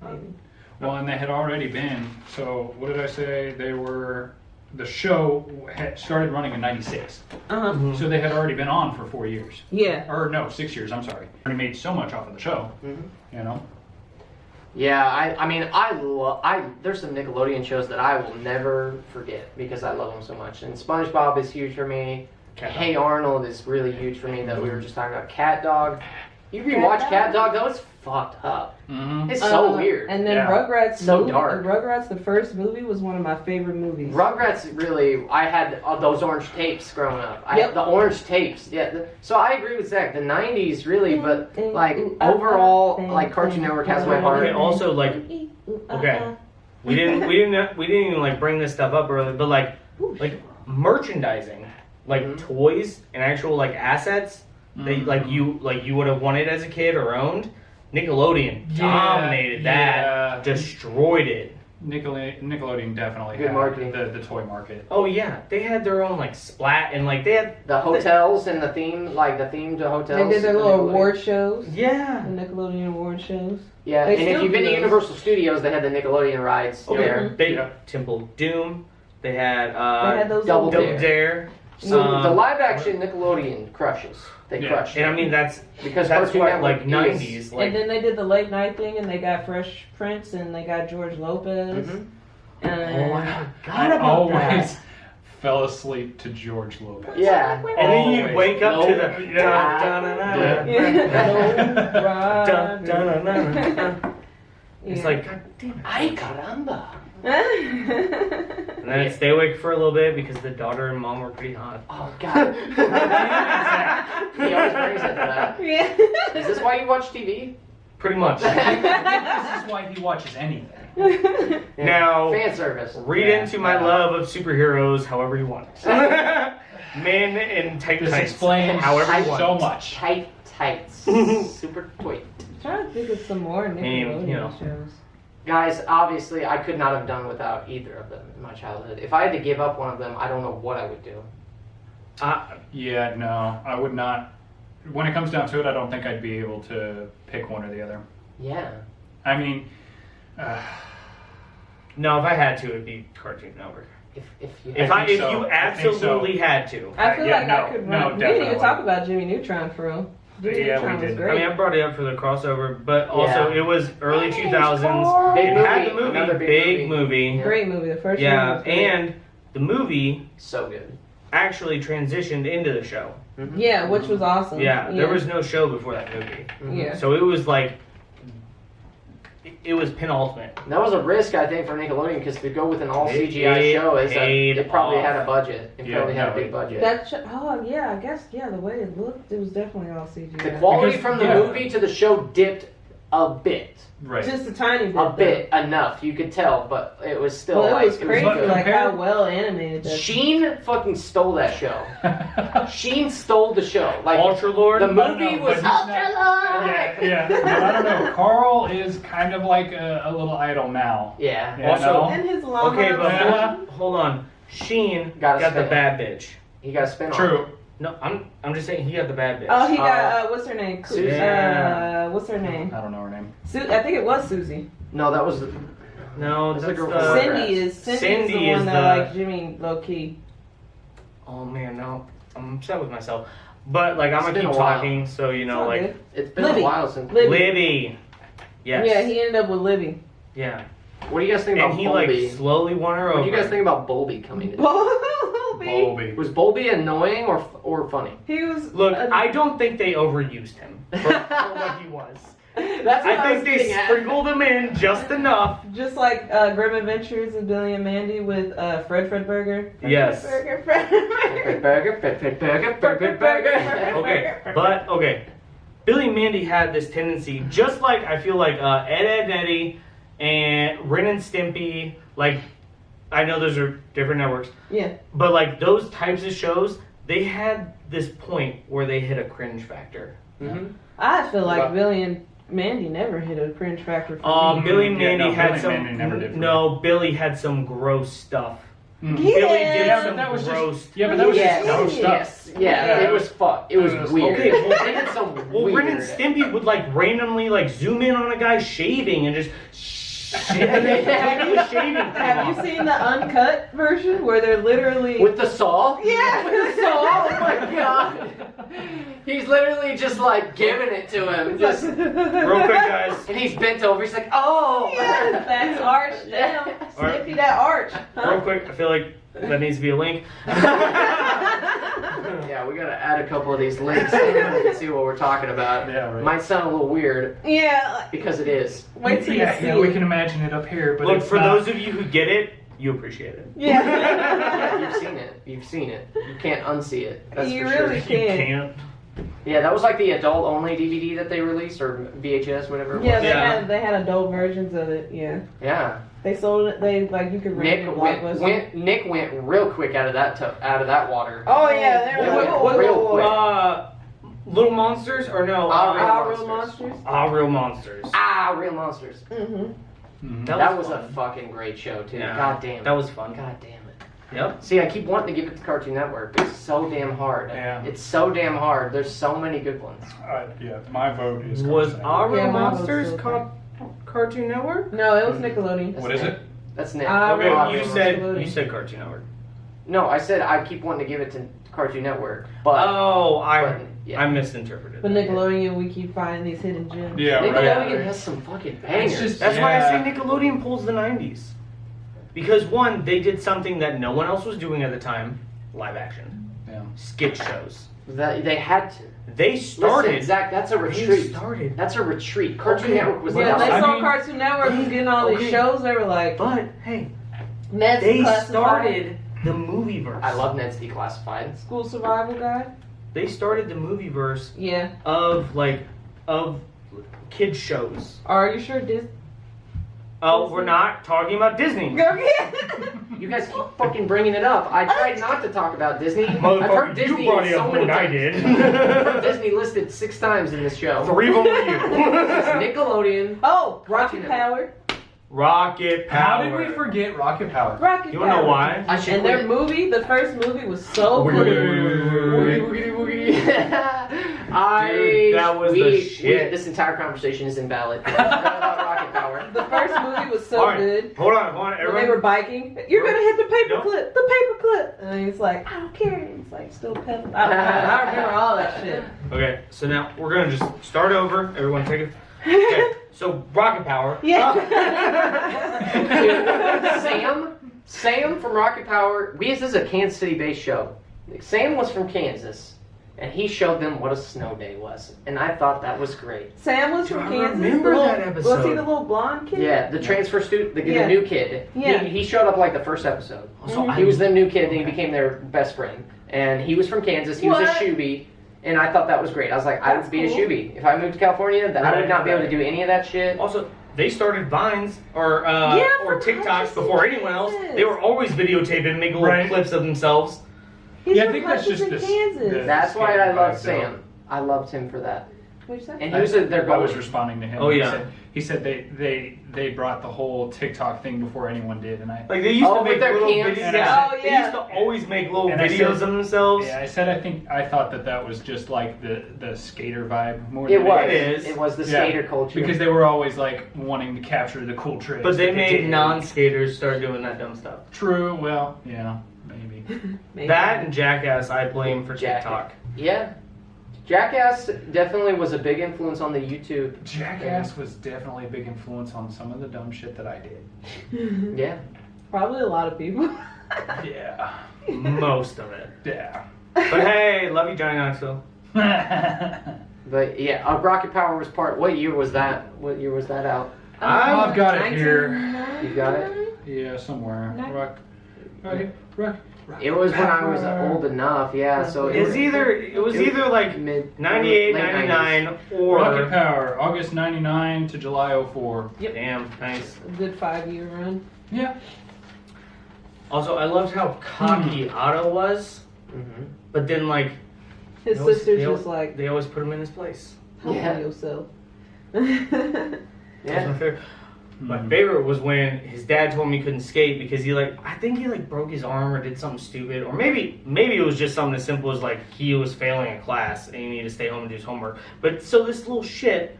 Maybe. Well, and they had already been. So what did I say? They were. The show had started running in '96, Uh huh. so they had already been on for 4 years. Yeah. Or no, 6 years. I'm sorry. Already made so much off of the show. Mhm. You know. Yeah, I mean, there's some Nickelodeon shows that I will never forget because I love them so much. And SpongeBob is huge for me. Cat Hey Dog. Arnold is really huge for me that we were just talking about. Cat Dog. You Cat rewatch Dog? Cat Dog, though, it's fucked up. Mm-hmm. It's so weird. And then Yeah. Rugrats. So movie, dark. Rugrats, the first movie, was one of my favorite movies. Rugrats really, I had those orange tapes growing up. I Yep. had the orange tapes. Yeah. So I agree with Zach. The 90s really, but like Ooh, overall, like Cartoon Network has my heart. Okay. Also, like okay. we didn't even like bring this stuff up earlier, but like merchandising, like Mhm. toys and actual like assets that like you would have wanted as a kid or owned. Nickelodeon dominated that, destroyed it. Nickelodeon definitely Good had marketing. the toy market. Oh yeah, they had their own like Splat and like they had The hotels and the theme, like the theme to hotels. They did their little Nickelodeon. award shows. yeah. The Nickelodeon award shows. Yeah, They and if still you've been do to those. Universal Studios, they had the Nickelodeon rides Okay. there. They Yeah. Temple of Doom. They had They had those Double little- Double Dare. So the live action Nickelodeon crushes. They crush. And I mean that's because Cartoon Network like is- 90s. Like, And then they did the late night thing, and they got Fresh Prince, and they got George Lopez. Mhm. And I always fell asleep to George Lopez. Yeah. and then you wake up to the Yeah. dun-dun-dun-dun. It's like, God damn it. Ay caramba. And then I'd stay awake for a little bit because the daughter and mom were pretty hot. Oh god. He always brings it to that. Yeah. Is this why you watch TV? Pretty much. This is why he watches anything. Now, Fan service. read into my love of superheroes however you want. Men in tight This tights. explains however you want. so much. Tight tights. Super tight. I'm trying to think of some more Nickelodeon you know. shows. Guys, obviously, I could not have done without either of them in my childhood. If I had to give up one of them, I don't know what I would do. Yeah, no, I would not. When it comes down to it, I don't think I'd be able to pick one or the other. Yeah. I mean, No, if I had to, it'd be Cartoon Network. If you If I think if so. you I think so. absolutely had to. I feel Yeah, like no, I could no, run. We didn't even definitely. talk about Jimmy Neutron for real. Jimmy Yeah, Neutron we was didn't. great. I mean, I brought it up for the crossover, but also Yeah. it was early 2000s. Big It had the movie, movie, another big movie. movie. Yeah. Great movie. The first Yeah, one was great. and the movie So good. actually transitioned into the show. Mhm. Yeah, which was awesome. Yeah, there was no show before that movie. Mhm. Yeah. So it was like, it was penultimate. That was a risk, I think, for Nickelodeon because to go with an all It CGI show is paid it probably off. had a budget. It Yeah, probably had a no, big it- budget. Oh yeah, I guess the way it looked, it was definitely all CGI. The quality Because- from the yeah. movie to the show dipped a bit. right. Just a tiny bit. A bit enough, you could tell, but it was still Well, like it was crazy, But like how compared- well animated that. Sheen fucking stole that show. Sheen stole the show. Like Ultra Lord. the But movie no, was but he's not- ultra yeah, but I don't know. Carl is kind of like a little idol now. Yeah. Yeah, Also- no? And his llama. Okay, but Yeah. hold on. Sheen Got a got the spin. bad bitch. He got a spin off. True. No, I'm just saying he got the bad bitch. Oh, he got what's her name? Susie. Yeah. What's her name? I don't know her name. I think it was Susie. No, that was No, That's that's the girl the. from Cindy is the Cindy one is that the- like Jimmy low key. Oh man, no, I'm upset with myself. But like I'm It's gonna been keep a while. talking, so you know, It's all like good. it's been Libby. a while since Libby. Yes. Yeah, he ended up with Libby. Yeah. What do you guys think about And he Bulby? like slowly won her over. What do you guys think about Bulby coming in? Bulby. Bowlby. Was Bulby annoying or funny? He was. Look, I don't think they overused him for what he was. That's what I was think they getting at. sprinkled him in just enough. Just like Grim Adventures of Billy and Mandy with Fred Burger. Yes. Fred Fred Burger, Fred Burger, Fred Burger. Okay, but okay. Billy and Mandy had this tendency, just like I feel like Ed, and Eddie and Ren and Stimpy. Like, I know those are different networks, Yeah. but like those types of shows, they had this point where they hit a cringe factor. Mm-hmm. I feel like Well- Billy and Mandy never hit a cringe factor for me. Billy and Yeah, Mandy no, had Billy some. and Mandy never did for No, Billy had some gross stuff. Mm. Billy did Yeah, some but that was gross. just yeah, but that was Yes. just no stuff. Yes, yeah, it was fun. It was It was- weird. Okay, well, They did some Well, weird. Ren and Stimpy would like randomly like zoom in on a guy shaving and just. And then take the shaving cream Have off. you seen the uncut version where they're literally With the saw? Yeah. With the saw? Oh my god. He's literally just like giving it to him. Just Real quick, guys. and he's bent over, he's like, oh Yeah, that's arch down. Alright. Snippy that arch. Real quick, I feel like that needs to be a link. Yeah, we gotta add a couple of these links so you can see what we're talking about. Yeah, right. Might sound a little weird Yeah. because it is. Wait till yeah, you see yeah, we it. can imagine it up here, but Look, it's for not. those of you who get it, you appreciate it. Yeah. Yeah, you've seen it. You've seen it. You can't unsee it. That's You for really sure. You can't. can't. Yeah, that was like the adult only DVD that they released or VHS, whatever it was. Yeah, Yeah. they had adult versions of it. Yeah, Yeah. they sold it. They like you could rent it. Nick at went, Blockbuster. Nick went real quick out of that water. Oh yeah, they It were went like, real whoa, quick. Little Monsters or no? Real Real Monsters. Real Monsters. Real monsters. Mhm. Mhm. That was a fun. fucking great show too. Yeah. God damn it. That was fun. God damn it. Yep. See, I keep wanting to give it to Cartoon Network, but it's so damn hard. Yeah. It's so damn hard. There's so many good ones. Yeah, my vote is. Was Cartoon Our Network. Real Yeah, mine was Monsters so Cartoon Network? No, it was Nickelodeon. What is it? That's Nick. Ah, Okay, Real you Monsters. said Nickelodeon. you said Cartoon Network. No, I said I keep wanting to give it to Cartoon Network, but I misinterpreted. But that. Nickelodeon, we keep finding these hidden gems. Yeah, Nickelodeon right. has some fucking bangers. That's why I say Nickelodeon pulls the 90s. Because one, they did something that no one else was doing at the time, live action. Yeah. Skit shows. That they had to. They started. Listen, Zach, that's a They retreat. started. That's a retreat. Cartoon Okay. Network was Yeah, like, they I saw mean- Cartoon Network was getting all these Okay. shows. They were like, But, hey, Ned's they Classified, started the movieverse. I love Ned's Declassified. School Survival Guide. They started the movieverse Yeah. of kids shows. Are you sure Disney? Oh, we're not talking about Disney. You guys keep fucking bringing it up. I tried not to talk about Disney. I've Motherfucker, heard Disney you brought it so up many when I times. did. I've heard Disney listed 6 times in this show. 3 of them were you. It's Nickelodeon. Oh, Cartoon Rocket Network. Power. Rocket Power. How did we forget Rocket Power? Rocket You Power. wanna know why? I should And their quit. movie, the first movie, was so Wait, good. wait, Woogie, woogie, woogie. Dude, that was the shit. This entire conversation is invalid. I forgot about Rocket Power. The first movie was so Alright, good. Hold on, When they everyone. were biking, you're gonna hit the Nope. paperclip, the paperclip, and he's like, I don't care. And he's like, still pedal. I remember all that shit. Okay, so now we're gonna just start over. Everyone take it. Okay, so Rocket Power. Yeah. Sam from Rocket Power. This is a Kansas City-based show. Sam was from Kansas, and he showed them what a snow day was, and I thought that was great. Sam was Dude, from I Kansas. remember the little- that episode. Was he the little blonde kid? Yeah, the transfer student, the Yeah. new kid. Yeah. He showed up like the first episode. Also, He was the new kid, and he became their best friend. And he was from Kansas. He was a What? shooby. And I thought that was great. I was like, I That's would be cool. a shooby. If I moved to California, then I would not be able to do any of that shit. Also, they started Vines or for TikToks Christ's before sake. anyone else. They were always videotaping, making little Right. clips of themselves. He's Yeah, I from think that's Hutchinson, just Kansas. the- That's why I Skater love vibe, Sam. I loved him for that. What'd you say? And he was their I was goalie. responding to him. Oh, yeah. He said they brought the whole TikTok thing before anyone did, and I Like they used Oh, to with make their little cams? videos. Yeah. Oh, They yeah. used to always make little And I videos said- of themselves. yeah, I said I thought that was just like the skater vibe more It than was. It is. It was the Yeah, skater culture. because they were always like wanting to capture the cool tricks. But they that made did. non-skaters start doing that dumb stuff. True. Well, yeah, maybe. Maybe. That and Jackass, I blame for Jackass. TikTok. Yeah. Jackass definitely was a big influence on the YouTube. Jackass was definitely a big influence on some of the dumb shit that I did. Yeah. Probably a lot of people. Yeah. Most of it. Yeah. But hey, love you, Johnny Knoxville. But yeah, Rocket Power was part. What year was that? What year was that out? I've got it here. You got it? Yeah, somewhere. Nice. Rock. It was when I was old enough. Yeah. So It was either like mid 98, late 99, Rocket or Power, August '99 to July '04. damn, nice. A good 5-year run. Yeah. Also, I loved how cocky Otto was, 90s. Mhm. but then like His they always- sister's they just always- like, they always put him in his place. humble Yeah. yourself. That's Yeah. my favorite. My Mhm. favorite was when his dad told me he couldn't skate because I think he broke his arm or did something stupid, or maybe it was just something as simple as he was failing a class and he needed to stay home and do his homework. But so this little shit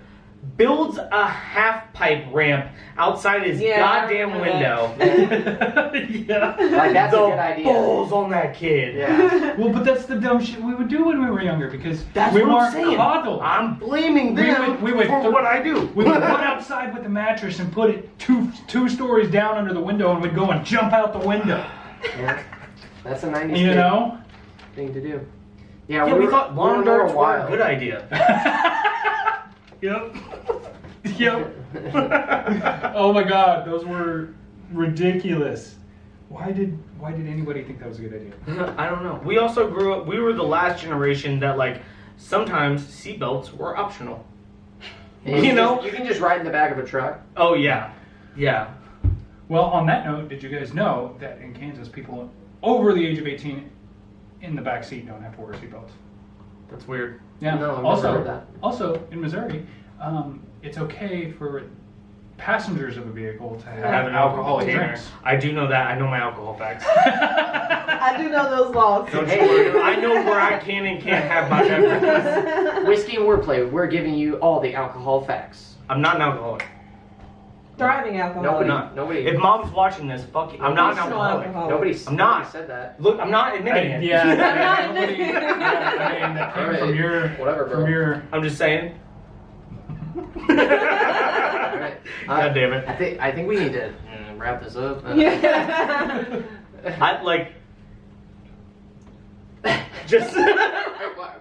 builds a half pipe ramp outside his Yeah, I goddamn remember window. Yeah. Like that's the a good idea. balls on that kid. Yeah. Well, but that's the dumb shit we would do when we were younger because That's we what I'm weren't saying. coddled. I'm blaming them We would for what I do. We would run outside with the mattress and put it two stories down under the window, and we'd go and jump out the window. Yeah. That's a 90s You kid know? thing to do. Yeah, we thought lawn darts were a good idea. Yep. Yep. Oh my God, those were ridiculous. Why did anybody think that was a good idea? I don't know. We also grew up. We were the last generation that sometimes seatbelts were optional. And You know? you can just ride in the back of a truck. Oh yeah, yeah. Well, on that note, did you guys know that in Kansas, people over the age of 18 in the back seat don't have to wear seatbelts? That's weird. Yeah. No, I've never also, heard that. also in Missouri, it's okay for passengers of a vehicle to have an alcoholic container. drinks. I do know that. I know my alcohol facts. I do know those laws. Don't you worry. I know where I can and can't have my beverages. Whiskey and Wordplay, we're giving you all the alcohol facts. I'm not an alcoholic. Thriving alcoholic. Nobody. If mom's watching this, fuck you. I'm not an alcoholic. Nobody. I'm not. Nobody said that. Look, I'm not admitting it. Yeah, not nobody, I mean, that came Alright. from your, Whatever, bro. from your. I'm just saying. Alright. God damn it. I think we need to wrap this up. Yeah. I like. Just.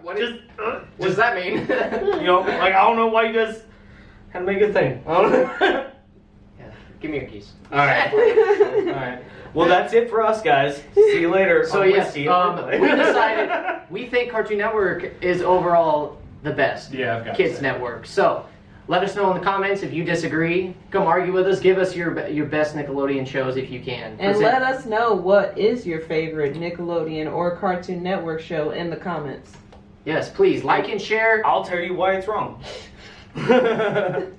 What does that mean? You know, like I don't know why you guys had to make a thing. I don't know. Yeah, give me your keys. All right. All right. Well, that's it for us, guys. See you later. So on yes, Whiskey. we decided we think Cartoon Network is overall the best Yeah, I've got kids to say. network. So let us know in the comments if you disagree. Come argue with us. Give us your best Nickelodeon shows if you can. And let us know what is your favorite Nickelodeon or Cartoon Network show in the comments. Yes, please like and share. I'll tell you why it's wrong.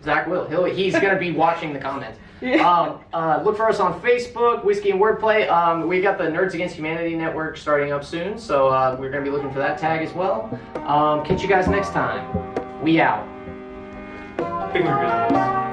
Zach will. He's gonna be watching the comments. Look for us on Facebook, Whiskey and Wordplay. We got the Nerds Against Humanity network starting up soon, so we're gonna be looking for that tag as well. Catch you guys next time. We out. Finger good.